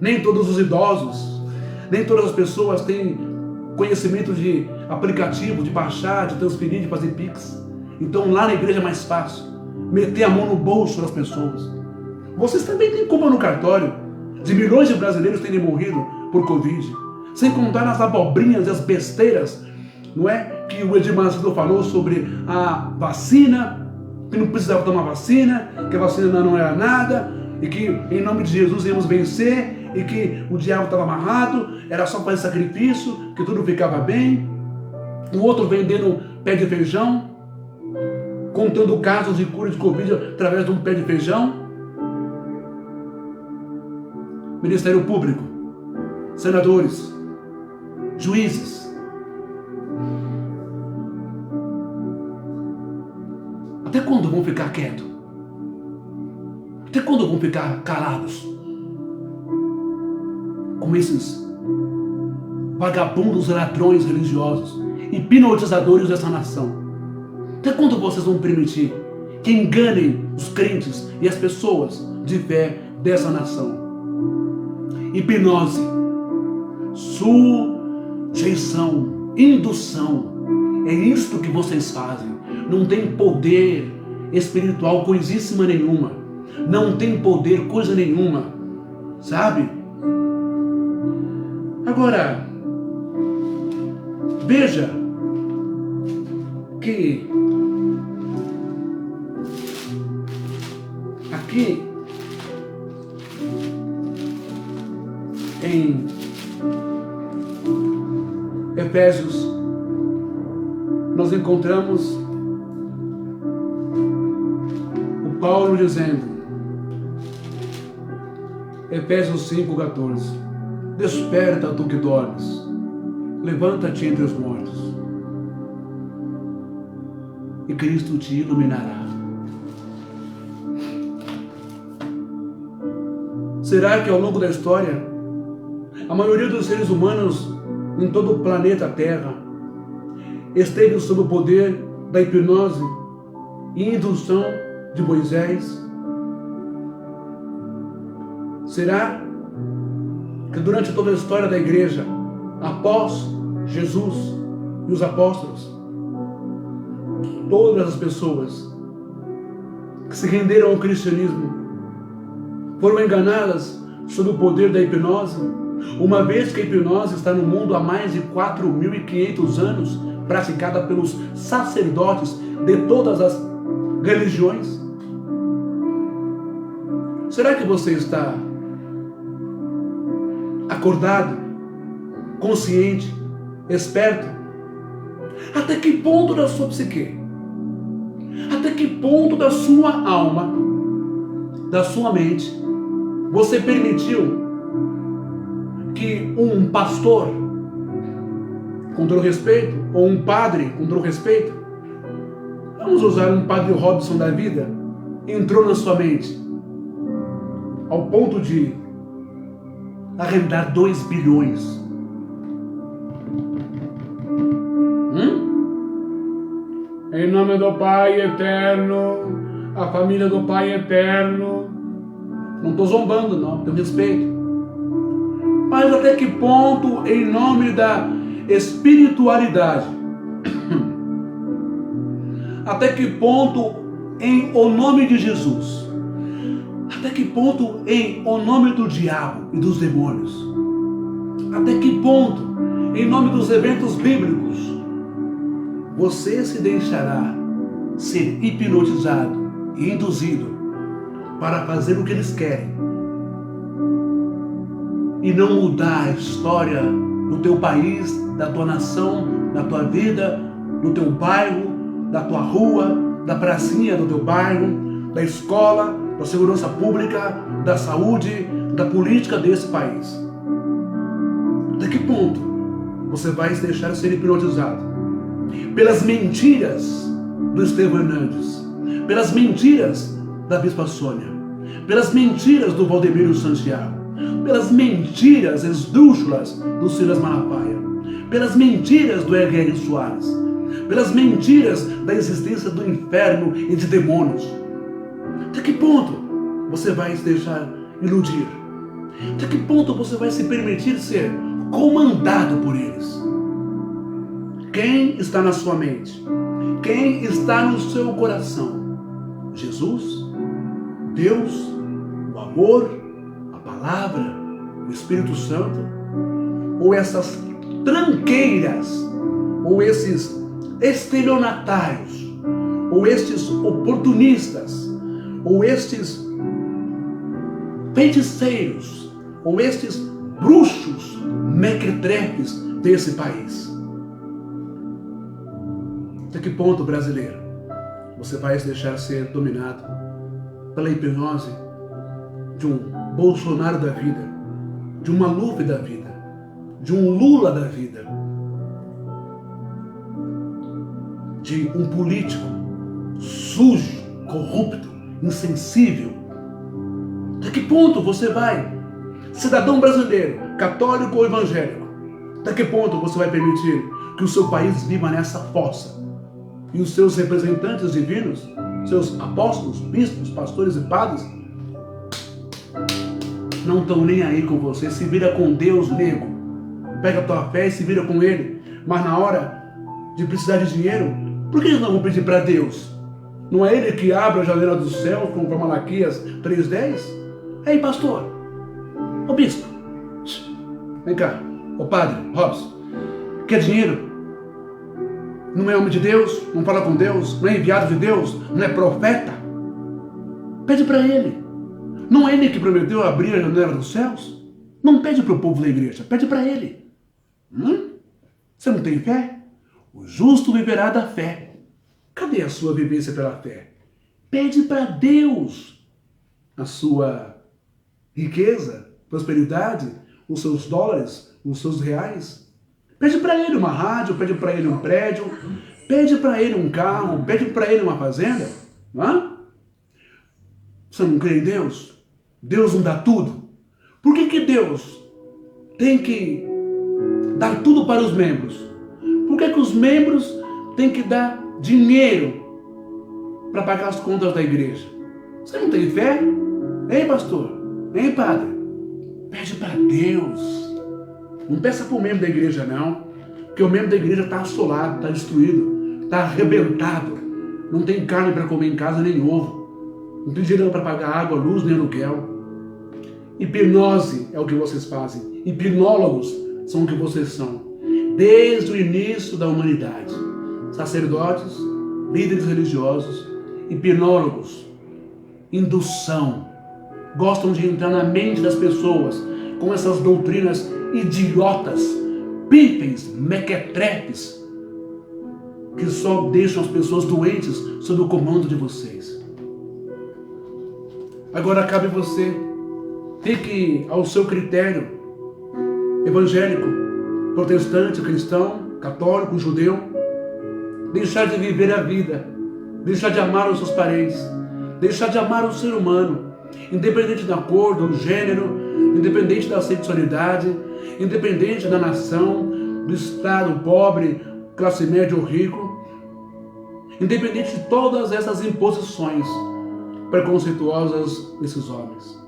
Nem todos os idosos, nem todas as pessoas têm conhecimento de aplicativo, de baixar, de transferir, de fazer pix. Então lá na igreja é mais fácil meter a mão no bolso das pessoas. Vocês também têm culpa no cartório de milhões de brasileiros terem morrido por Covid, sem contar as abobrinhas e as besteiras, não é? Que o Edir Macedo falou sobre a vacina, que não precisava tomar vacina, que a vacina não era nada, e que em nome de Jesus íamos vencer, e que o diabo estava amarrado, era só fazer sacrifício, que tudo ficava bem. O outro vendendo pé de feijão, contando casos de cura de Covid através de um pé de feijão. Ministério Público, senadores, juízes. Até quando vão ficar quietos? Até quando vão ficar calados? Com esses vagabundos ladrões religiosos, hipnotizadores dessa nação. Até quando vocês vão permitir que enganem os crentes e as pessoas de fé dessa nação? Hipnose, sujeição, indução. É isto que vocês fazem. Não tem poder espiritual coisíssima nenhuma. Não tem poder coisa nenhuma. Sabe? Agora, veja que aqui em Efésios nós encontramos o Paulo dizendo, Efésios 5:14, desperta tu que dormes, levanta-te entre os mortos, e Cristo te iluminará. Será que ao longo da história, a maioria dos seres humanos em todo o planeta Terra esteve sob o poder da hipnose e indução de Moisés? Será que durante toda a história da igreja, após Jesus e os apóstolos, todas as pessoas que se renderam ao cristianismo foram enganadas sob o poder da hipnose, uma vez que a hipnose está no mundo há mais de 4.500 anos, praticada pelos sacerdotes de todas as religiões? Será que você está acordado, consciente, esperto? Até que ponto da sua psique, até que ponto da sua alma, da sua mente, você permitiu que um pastor, com todo respeito, ou um padre, com todo respeito, vamos usar um padre Robson da vida, entrou na sua mente, ao ponto de arrendar 2 bilhões. Em nome do Pai eterno, a família do Pai eterno. Não estou zombando, não, tenho respeito. Mas até que ponto, em nome da espiritualidade, até que ponto, em o nome de Jesus, até que ponto, em o nome do diabo e dos demônios, até que ponto, em nome dos eventos bíblicos, você se deixará ser hipnotizado e induzido para fazer o que eles querem e não mudar a história do teu país, da tua nação, da tua vida, do teu bairro, da tua rua, da pracinha do teu bairro, da escola, da segurança pública, da saúde, da política desse país? Até que ponto você vai se deixar ser hipnotizado pelas mentiras do Estevão Hernandes, pelas mentiras da Bispa Sônia, pelas mentiras do Valdemiro Santiago, pelas mentiras esdrúxulas do Silas Malafaia, pelas mentiras do R.R. Soares, pelas mentiras da existência do inferno e de demônios? Até que ponto você vai se deixar iludir? Até que ponto você vai se permitir ser comandado por eles? Quem está na sua mente? Quem está no seu coração? Jesus? Deus? O amor? A palavra? O Espírito Santo? Ou essas tranqueiras? Ou esses estelionatários? Ou estes oportunistas? Ou estes feiticeiros? Ou estes bruxos mequetrefes desse país? Até que ponto, brasileiro, você vai se deixar ser dominado pela hipnose de um Bolsonaro da vida, de um Maluf da vida, de um Lula da vida, de um político sujo, corrupto, insensível. Até que ponto você vai, cidadão brasileiro, católico ou evangélico, até que ponto você vai permitir que o seu país viva nessa fossa e os seus representantes divinos, seus apóstolos, bispos, pastores e padres, não estão nem aí com você? Se vira com Deus, nego. Pega a tua fé e se vira com Ele. Mas na hora de precisar de dinheiro, por que eles não vão pedir para Deus? Não é Ele que abre a janela do céu, como Malaquias 3:10? Ei, pastor, ô bispo, vem cá, ô padre, Robson, quer dinheiro? Não é homem de Deus? Não fala com Deus? Não é enviado de Deus? Não é profeta? Pede para Ele. Não é Ele que prometeu abrir a janela dos céus? Não pede para o povo da igreja, pede para Ele. Você não tem fé? O justo viverá da fé. Cadê a sua vivência pela fé? Pede para Deus a sua riqueza, prosperidade, os seus dólares, os seus reais. Pede para Ele uma rádio, pede para Ele um prédio, pede para Ele um carro, pede para Ele uma fazenda. Você não crê em Deus? Deus não dá tudo? Por que Deus tem que dar tudo para os membros? Por que os membros têm que dar dinheiro para pagar as contas da igreja? Você não tem fé? Ei, pastor? Ei, padre? Pede para Deus. Não peça para o membro da igreja, não. Porque o membro da igreja está assolado, está destruído, está arrebentado. Não tem carne para comer em casa, nem ovo. Não tem dinheiro para pagar água, luz, nem aluguel. Hipnose é o que vocês fazem. Hipnólogos são o que vocês são. Desde o início da humanidade. Sacerdotes, líderes religiosos, hipnólogos, indução. Gostam de entrar na mente das pessoas com essas doutrinas idiotas, pífeis, mequetrefes, que só deixam as pessoas doentes sob o comando de vocês. Agora cabe você, fique ao seu critério, evangélico, protestante, cristão, católico, judeu, deixar de viver a vida, deixar de amar os seus parentes, deixar de amar o ser humano, independente da cor, do gênero, independente da sexualidade, independente da nação, do estado pobre, classe média ou rico, independente de todas essas imposições preconceituosas desses homens.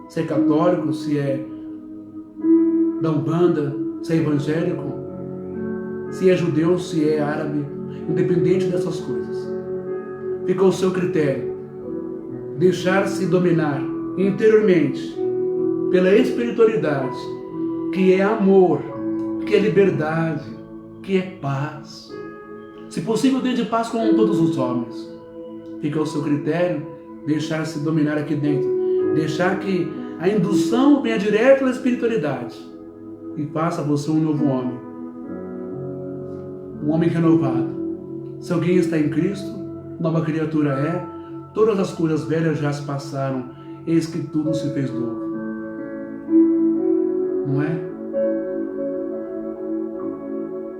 Se é católico, se é da Umbanda, se é evangélico, se é judeu, se é árabe, independente dessas coisas. Fica ao seu critério. Deixar-se dominar interiormente pela espiritualidade, que é amor, que é liberdade, que é paz. Se possível, dê de paz com todos os homens. Fica ao seu critério deixar-se dominar aqui dentro. Deixar que a indução venha direto da espiritualidade e faça você um novo homem. Um homem renovado. Se alguém está em Cristo, nova criatura é. Todas as coisas velhas já se passaram, eis que tudo se fez novo. Não é?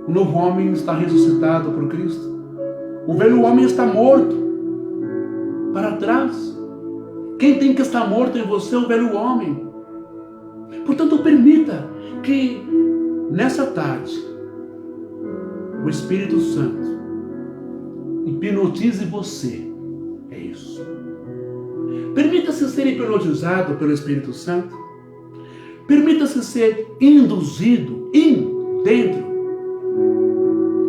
O novo homem está ressuscitado por Cristo. O velho homem está morto para trás. Quem tem que estar morto em você é o velho homem. Portanto, permita que nessa tarde o Espírito Santo hipnotize você. É isso. Permita-se ser hipnotizado pelo Espírito Santo. Permita-se ser induzido, dentro,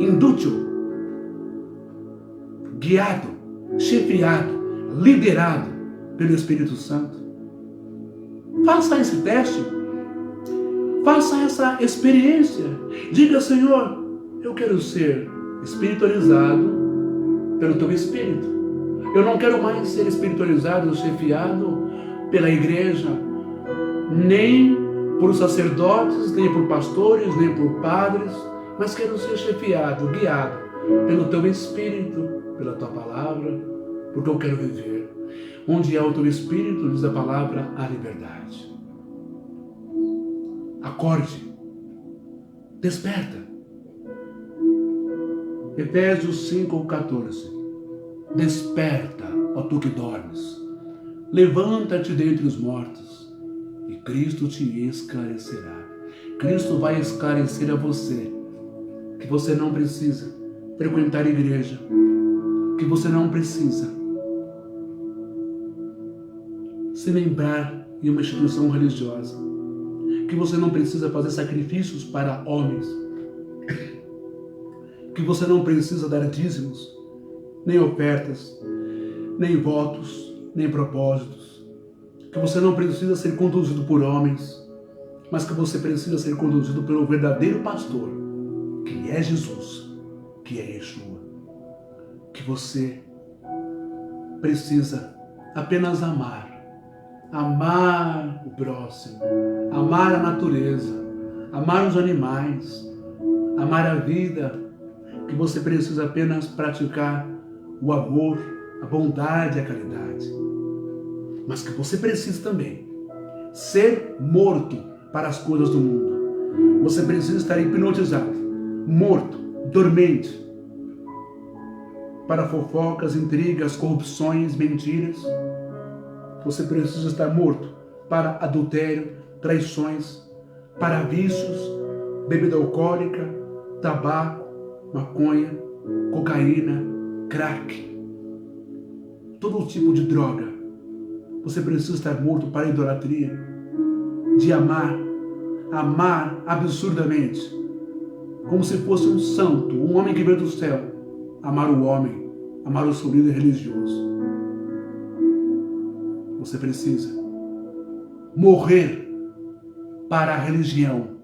indútil, guiado, chefiado, liderado pelo Espírito Santo. Faça esse teste. Faça essa experiência. Diga, Senhor, eu quero ser espiritualizado pelo Teu Espírito. Eu não quero mais ser espiritualizado, chefiado pela igreja, nem por sacerdotes, nem por pastores, nem por padres, mas quero ser chefiado, guiado pelo Teu Espírito, pela Tua Palavra, porque eu quero viver. Onde há o Teu Espírito, diz a palavra, há liberdade. Acorde. Desperta. Efésios 5:14. Desperta, ó tu que dormes. Levanta-te dentre os mortos e Cristo te esclarecerá. Cristo vai esclarecer a você que você não precisa frequentar a igreja, que você não precisa se lembrar em uma instituição religiosa, que você não precisa fazer sacrifícios para homens, que você não precisa dar dízimos, nem ofertas, nem votos, nem propósitos, que você não precisa ser conduzido por homens, mas que você precisa ser conduzido pelo verdadeiro pastor, que é Jesus, que é Yeshua. Que você precisa apenas amar o próximo, amar a natureza, amar os animais, amar a vida, que você precisa apenas praticar o amor, a bondade e a caridade. Mas que você precisa também ser morto para as coisas do mundo. Você precisa estar hipnotizado, morto, dormente, para fofocas, intrigas, corrupções, mentiras. Você precisa estar morto para adultério, traições, para vícios, bebida alcoólica, tabaco, maconha, cocaína, crack, todo tipo de droga. Você precisa estar morto para a idolatria, de amar absurdamente, como se fosse um santo, um homem que veio do céu, amar o homem, amar o seu líder religioso. Você precisa morrer para a religião.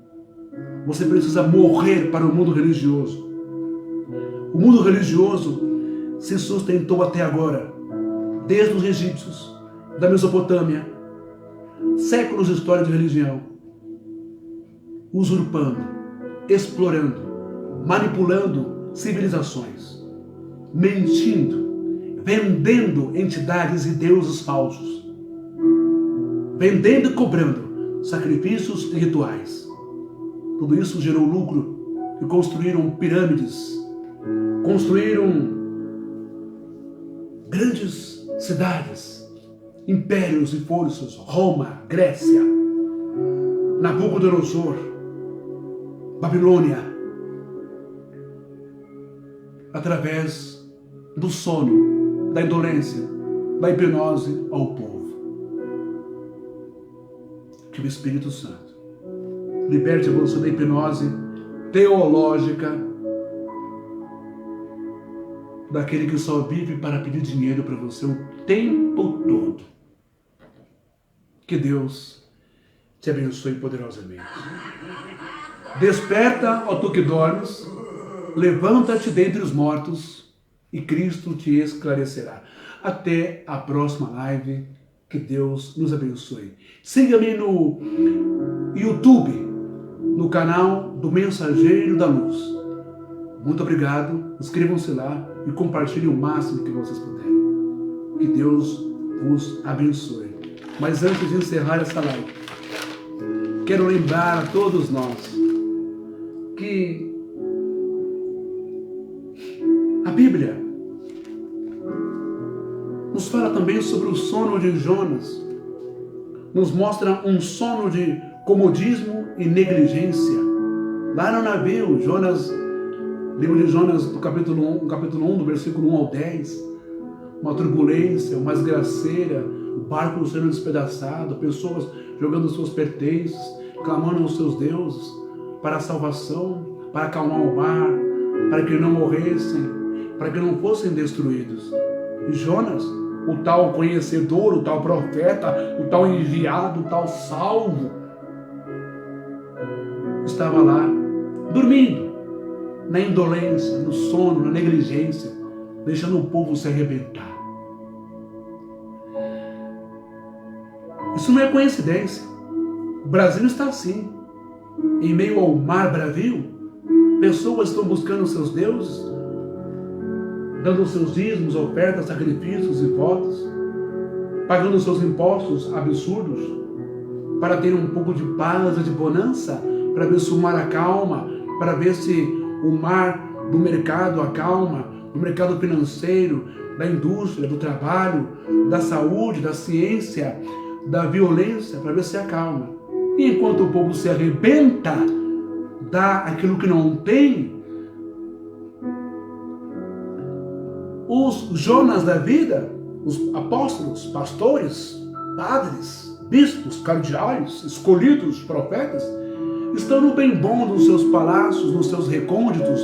Você precisa morrer para o mundo religioso. O mundo religioso se sustentou até agora, desde os egípcios, da Mesopotâmia, séculos de história de religião, usurpando, explorando, manipulando civilizações, mentindo, vendendo entidades e deuses falsos, vendendo e cobrando sacrifícios e rituais. Tudo isso gerou lucro e construíram pirâmides, construíram grandes cidades, impérios e forças, Roma, Grécia, Nabucodonosor, Babilônia, através do sono, da indolência, da hipnose ao povo. Que o Espírito Santo liberte você da hipnose teológica, daquele que só vive para pedir dinheiro para você o tempo todo. Que Deus te abençoe poderosamente. Desperta, ó tu que dormes, levanta-te dentre os mortos e Cristo te esclarecerá. Até a próxima live. Que Deus nos abençoe. Siga-me no YouTube, no canal do Mensageiro da Luz. Muito obrigado. Inscrevam-se lá e compartilhem o máximo que vocês puderem. Que Deus vos abençoe. Mas antes de encerrar essa live, quero lembrar a todos nós que a Bíblia nos fala também sobre o sono de Jonas. Nos mostra um sono de comodismo e negligência. Lá no navio, Jonas, livro de Jonas, do capítulo 1, do versículo 1 ao 10, uma turbulência, uma esgraceira, o barco sendo despedaçado, pessoas jogando seus pertences, clamando aos seus deuses para a salvação, para acalmar o mar, para que não morressem, para que não fossem destruídos. E Jonas, o tal conhecedor, o tal profeta, o tal enviado, o tal salvo, estava lá, dormindo, na indolência, no sono, na negligência, deixando o povo se arrebentar. Isso não é coincidência. O Brasil está assim, em meio ao mar bravio. Pessoas estão buscando seus deuses, dando seus dízimos, ofertas, sacrifícios e votos, pagando seus impostos absurdos, para ter um pouco de paz e de bonança, para abençoar a calma, para ver se o mar do mercado acalma, do mercado financeiro, da indústria, do trabalho, da saúde, da ciência, da violência, para ver se acalma. E enquanto o povo se arrebenta, dá aquilo que não tem, os Jonas da vida, os apóstolos, pastores, padres, bispos, cardeais, escolhidos, profetas, estão no bem bom dos seus palácios, nos seus recônditos,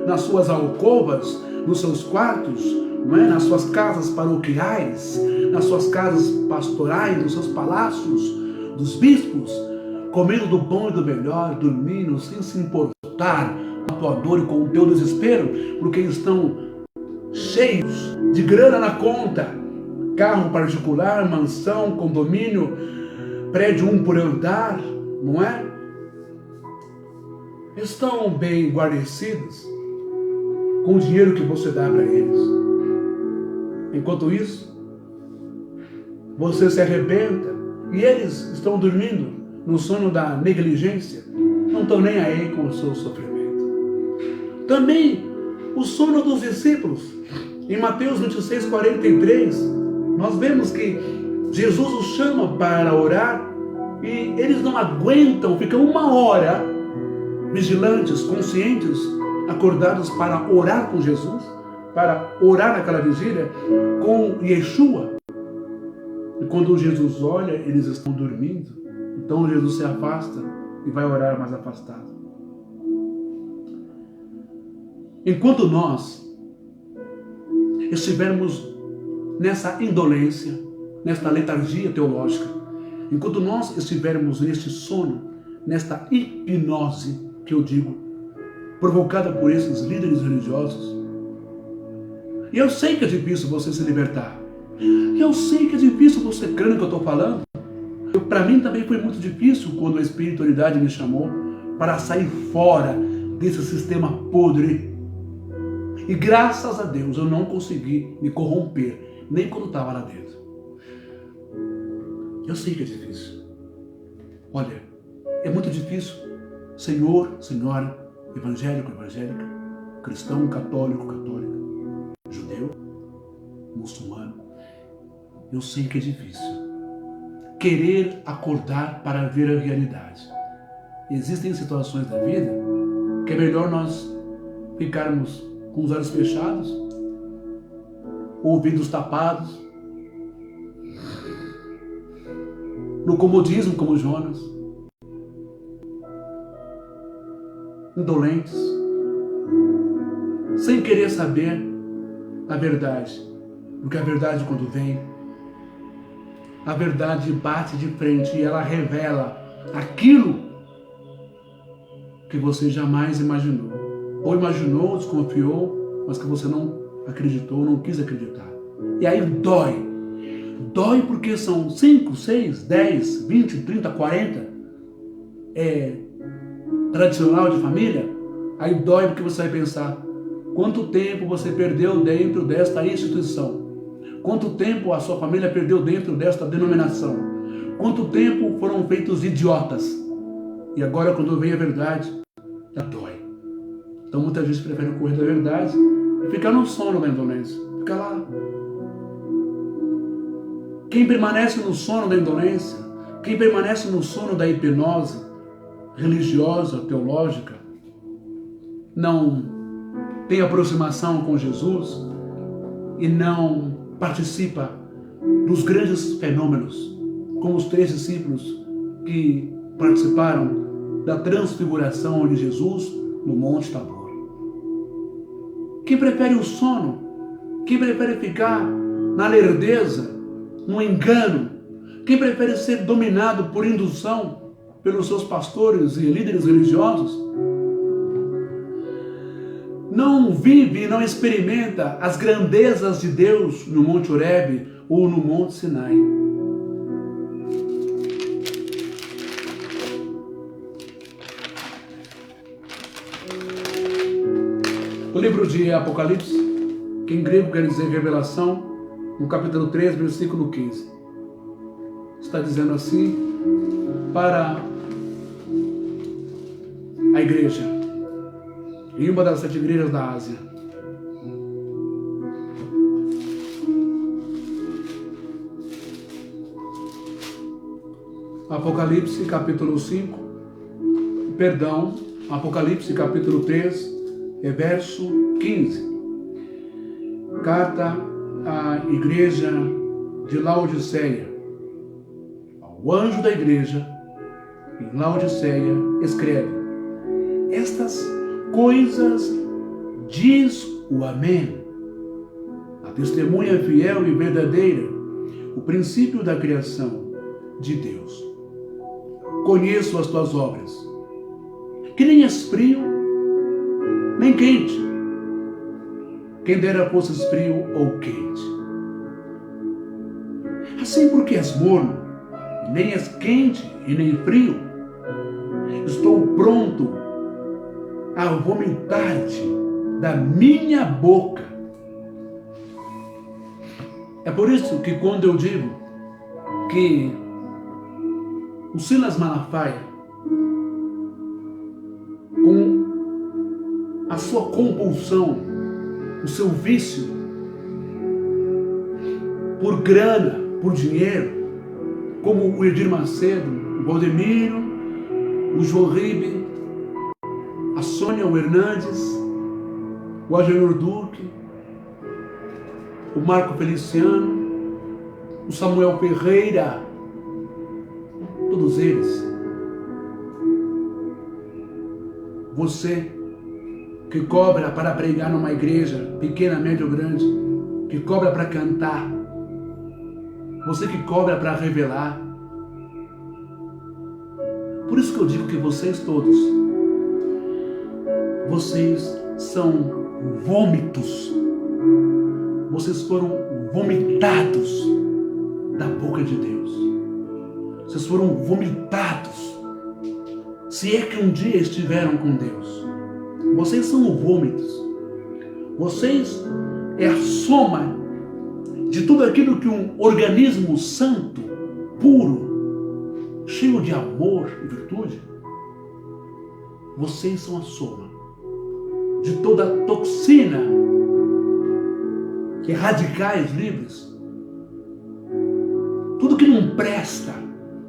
nas suas alcovas, nos seus quartos, não é? Nas suas casas paroquiais, nas suas casas pastorais, nos seus palácios dos bispos, comendo do bom e do melhor, dormindo sem se importar com a tua dor e com o teu desespero, porque estão cheios de grana na conta, carro particular, mansão, condomínio, prédio 1 por andar, não é? Estão bem guarnecidos com o dinheiro que você dá para eles. Enquanto isso, você se arrebenta e eles estão dormindo no sono da negligência, não estão nem aí com o seu sofrimento. Também o sono dos discípulos. Em Mateus 26, 43, nós vemos que Jesus os chama para orar e eles não aguentam, ficam 1 hora vigilantes, conscientes, acordados para orar com Jesus, para orar naquela vigília com Yeshua. E quando Jesus olha, eles estão dormindo. Então Jesus se afasta e vai orar mais afastado. Enquanto nós estivermos nessa indolência, nesta letargia teológica, enquanto nós estivermos neste sono, nesta hipnose que eu digo, provocada por esses líderes religiosos, e eu sei que é difícil você se libertar, eu sei que é difícil você crer no que eu estou falando. Para mim também foi muito difícil quando a espiritualidade me chamou para sair fora desse sistema podre. E graças a Deus eu não consegui me corromper, nem quando estava lá dentro. Eu sei que é difícil. Olha, é muito difícil. Senhor, senhora, evangélico, evangélica, cristão, católico, católica, judeu, muçulmano. Eu sei que é difícil. Querer acordar para ver a realidade. Existem situações da vida que é melhor nós ficarmos com os olhos fechados, ouvidos tapados, no comodismo como Jonas, indolentes, sem querer saber a verdade, porque a verdade quando vem, a verdade bate de frente e ela revela aquilo que você jamais imaginou. Ou imaginou, desconfiou, mas que você não acreditou, não quis acreditar. E aí dói. Dói porque são 5, 6, 10, 20, 30, 40. Tradicional de família. Aí dói porque você vai pensar, quanto tempo você perdeu dentro desta instituição? Quanto tempo a sua família perdeu dentro desta denominação? Quanto tempo foram feitos idiotas? E agora quando vem a verdade, já dói. Então muita gente prefere correr da verdade e ficar no sono da indolência. Fica lá. Quem permanece no sono da indolência, quem permanece no sono da hipnose religiosa, teológica, não tem aproximação com Jesus e não participa dos grandes fenômenos, como os 3 discípulos que participaram da transfiguração de Jesus no Monte Tabor. Quem prefere o sono, quem prefere ficar na lerdeza, no engano, quem prefere ser dominado por indução pelos seus pastores e líderes religiosos, não vive e não experimenta as grandezas de Deus no Monte Horebe ou no Monte Sinai. O livro de Apocalipse, que em grego quer dizer revelação, no capítulo 3, versículo 15, está dizendo assim para a igreja: em uma das 7 igrejas da Ásia. Apocalipse capítulo 5, Apocalipse capítulo 3, verso 15. Carta à igreja de Laodiceia. Ao anjo da igreja em Laodiceia escreve: estas coisas diz o Amém, a testemunha fiel e verdadeira, o princípio da criação de Deus. Conheço as tuas obras, que nem és frio, nem quente. Quem dera fosses frio ou quente. Assim, porque és morno, nem és quente e nem frio, estou pronto a vomitar-te da minha boca. É por isso que quando eu digo que o Silas Malafaia, com a sua compulsão, o seu vício por grana, por dinheiro, como o Edir Macedo, o Valdemiro, o João Ribe, a Sônia, o Hernandes, o Agenor Duque, o Marco Feliciano, o Samuel Ferreira, todos eles. Você que cobra para pregar numa igreja, pequena, média ou grande, que cobra para cantar, você que cobra para revelar. Por isso que eu digo que vocês todos, vocês são vômitos, vocês foram vomitados da boca de Deus, vocês foram vomitados, se é que um dia estiveram com Deus. Vocês são vômitos, vocês é a soma de tudo aquilo que um organismo santo, puro, cheio de amor e virtude, vocês são a soma de toda a toxina que é radicais livres, tudo que não presta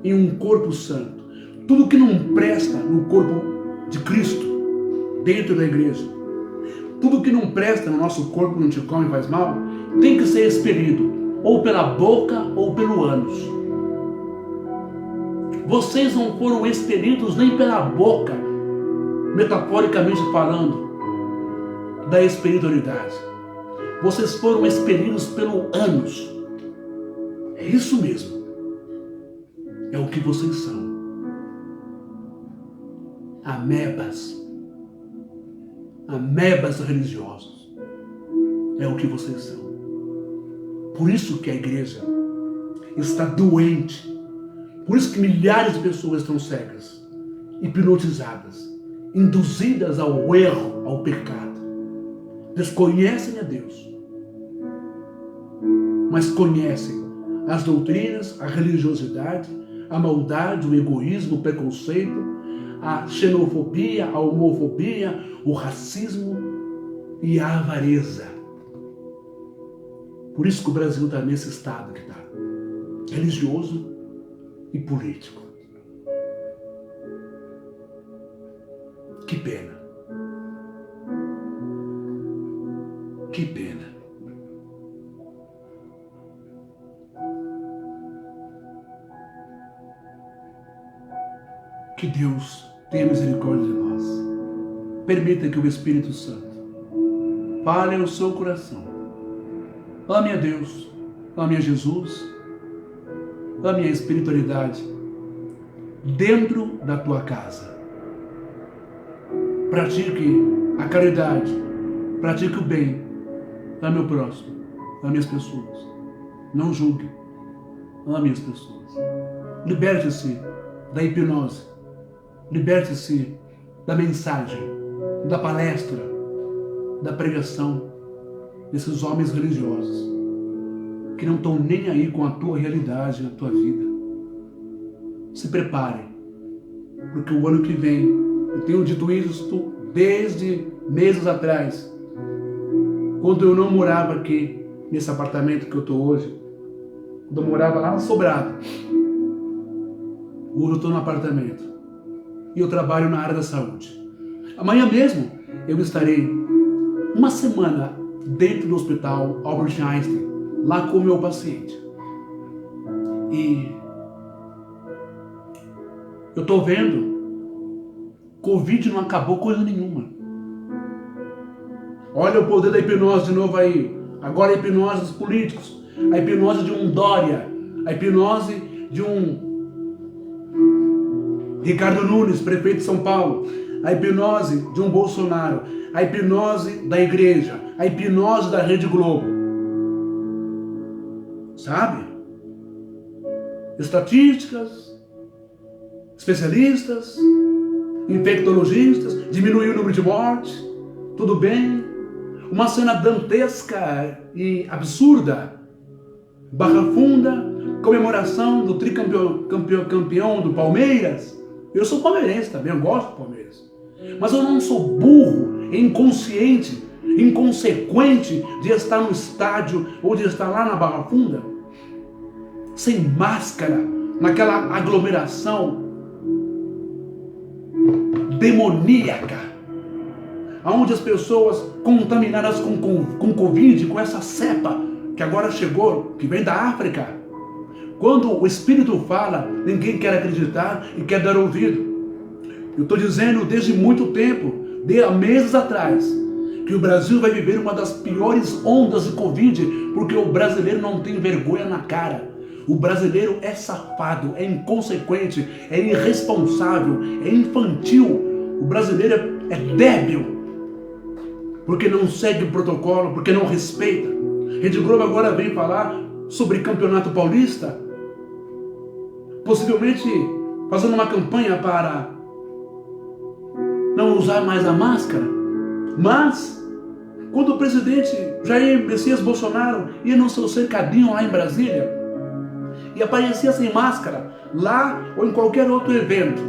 em um corpo santo, tudo que não presta no corpo de Cristo, dentro da igreja, tudo que não presta no nosso corpo, não te come e faz mal, tem que ser expelido, ou pela boca ou pelo ânus. Vocês não foram expelidos nem pela boca, metaforicamente falando, da espiritualidade. Vocês foram expelidos pelo ânus. É isso mesmo. É o que vocês são. Amebas. Amebas religiosos. É o que vocês são. Por isso que a igreja está doente. Por isso que milhares de pessoas estão cegas, hipnotizadas, induzidas ao erro, ao pecado. Desconhecem a Deus, mas conhecem as doutrinas, a religiosidade, a maldade, o egoísmo, o preconceito, a xenofobia, a homofobia, o racismo e a avareza. Por isso que o Brasil está nesse estado que está, religioso e político. Que pena. Que pena. Que Deus tenha misericórdia de nós. Permita que o Espírito Santo fale ao seu coração. Ame a Deus, ame a Jesus, ame a espiritualidade dentro da tua casa. Pratique a caridade, pratique o bem, ame o próximo, ame as pessoas. Não julgue, ame as pessoas. Liberte-se da hipnose, liberte-se da mensagem, da palestra, da pregação desses homens religiosos que não estão nem aí com a tua realidade, a tua vida. Se prepare, porque o ano que vem, eu tenho dito isso desde meses atrás, quando eu não morava aqui, nesse apartamento que eu estou hoje, quando eu morava lá na Sobrado. Hoje eu estou no apartamento e eu trabalho na área da saúde. Amanhã mesmo eu estarei uma semana dentro do hospital Albert Einstein, lá com o meu paciente. E eu estou vendo, Covid não acabou coisa nenhuma. Olha o poder da hipnose de novo aí. Agora a hipnose dos políticos, a hipnose de um Dória, a hipnose de um Ricardo Nunes, prefeito de São Paulo, a hipnose de um Bolsonaro, a hipnose da igreja, a hipnose da Rede Globo. Sabe? Estatísticas, especialistas, infectologistas, diminuiu o número de mortes, tudo bem. Uma cena dantesca e absurda. Barra Funda, comemoração do campeão do Palmeiras. Eu sou palmeirense também, eu gosto do Palmeiras. Mas eu não sou burro, inconsciente, inconsequente de estar no estádio ou de estar lá na Barra Funda, sem máscara, naquela aglomeração demoníaca, onde as pessoas contaminadas com Covid, com essa cepa que agora chegou, que vem da África. Quando o Espírito fala, ninguém quer acreditar e quer dar ouvido. Eu estou dizendo desde muito tempo, há meses atrás, que o Brasil vai viver uma das piores ondas de Covid, porque o brasileiro não tem vergonha na cara. O brasileiro é safado, é inconsequente, é irresponsável, é infantil. O brasileiro é débil, porque não segue o protocolo, porque não respeita. Rede Globo agora vem falar sobre Campeonato Paulista, possivelmente fazendo uma campanha para não usar mais a máscara. Mas, quando o presidente Jair Messias Bolsonaro ia no seu cercadinho lá em Brasília e aparecia sem máscara, lá ou em qualquer outro evento,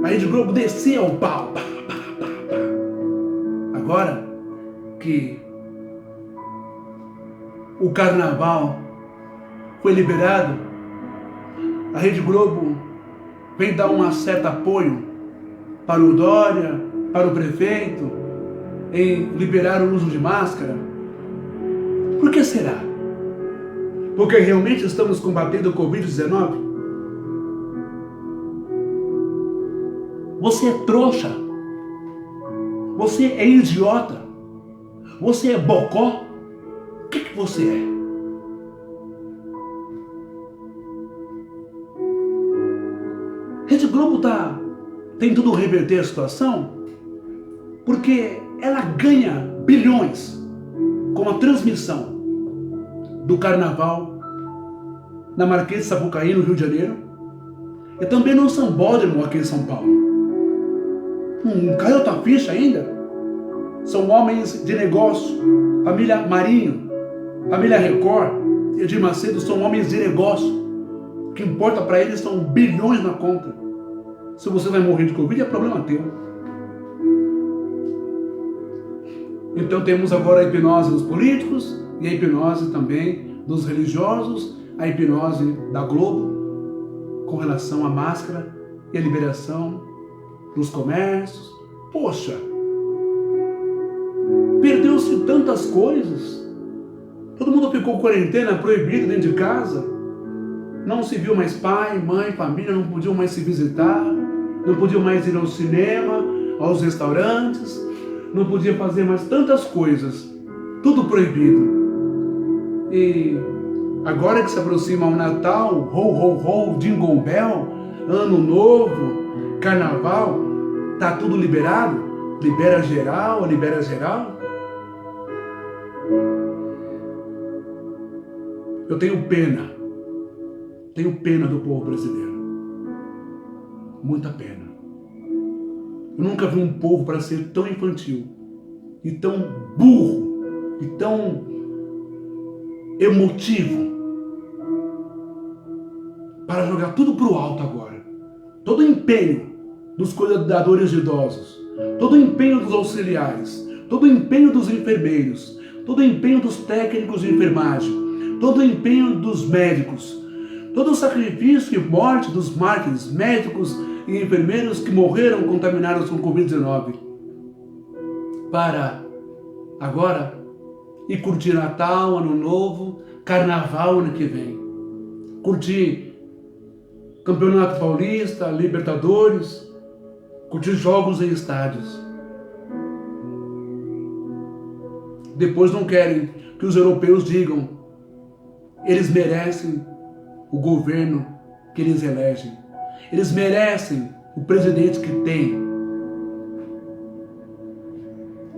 a Rede Globo descia o pau. Pá, pá, pá, pá. Agora que o carnaval foi liberado, a Rede Globo vem dar um certo apoio para o Dória, para o prefeito, em liberar o uso de máscara. Por que será? Porque realmente estamos combatendo o Covid-19? Você é trouxa. Você é idiota. Você é bocó. O que você é? Rede Globo está tentando reverter a situação porque ela ganha bilhões com a transmissão do carnaval na Marquês de Sapucaí, no Rio de Janeiro, e também no Sambódromo aqui em São Paulo. Não caiu outra ficha ainda? São homens de negócio. Família Marinho, família Record e Edir Macedo são homens de negócio. O que importa para eles são bilhões na conta. Se você vai morrer de Covid, é problema teu. Então temos agora a hipnose dos políticos e a hipnose também dos religiosos, a hipnose da Globo com relação à máscara e a liberação dos comércios. Poxa, perdeu-se tantas coisas. Todo mundo ficou quarentena, proibido dentro de casa. Não se viu mais pai, mãe, família, não podiam mais se visitar, não podiam mais ir ao cinema, aos restaurantes, não podia fazer mais tantas coisas. Tudo proibido. E agora que se aproxima o Natal, ho, ho, ho, Jingle Bell, Ano Novo, Carnaval, tá tudo liberado? Libera geral, libera geral. Eu tenho pena do povo brasileiro. Muita pena. Eu nunca vi um povo para ser tão infantil, e tão burro, e tão emotivo, para jogar tudo pro alto agora. Todo o empenho dos cuidadores de idosos, todo o empenho dos auxiliares, todo o empenho dos enfermeiros, todo o empenho dos técnicos de enfermagem, todo o empenho dos médicos, todo o sacrifício e morte dos mártires, médicos e enfermeiros que morreram contaminados com Covid-19, para agora ir curtir Natal, Ano Novo, Carnaval ano que vem, curtir Campeonato Paulista, Libertadores, curtir jogos em estádios. Depois não querem que os europeus digam, eles merecem o governo que eles elegem, eles merecem o presidente que tem.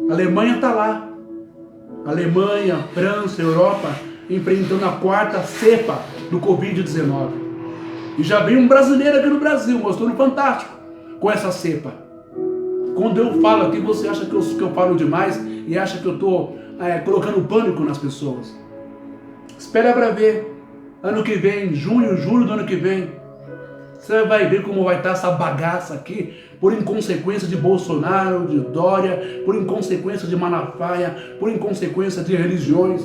A Alemanha está lá, Alemanha, França, Europa, enfrentando a quarta cepa do Covid-19. E já veio um brasileiro aqui no Brasil, mostrando fantástico com essa cepa. Quando eu falo aqui, você acha que eu falo demais e acha que eu estou colocando pânico nas pessoas. Espera para ver. Ano que vem, junho, julho do ano que vem, você vai ver como vai estar essa bagaça aqui, por inconsequência de Bolsonaro, de Dória, por inconsequência de Malafaia, por inconsequência de religiões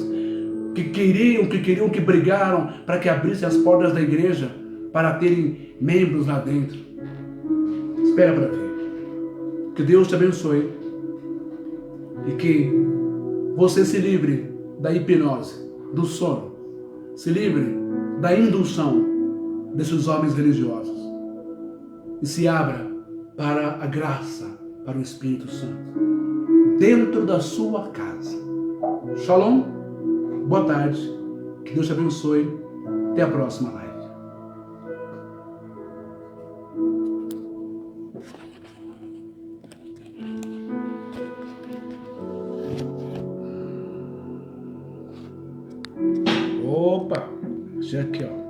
que queriam, que brigaram para que abrissem as portas da igreja para terem membros lá dentro. Espera para ver. Que Deus te abençoe e que você se livre da hipnose, do sono, se livre da indução desses homens religiosos e se abra para a graça, para o Espírito Santo, dentro da sua casa. Shalom, boa tarde, que Deus te abençoe, até a próxima live. Opa, deixa aqui, ó.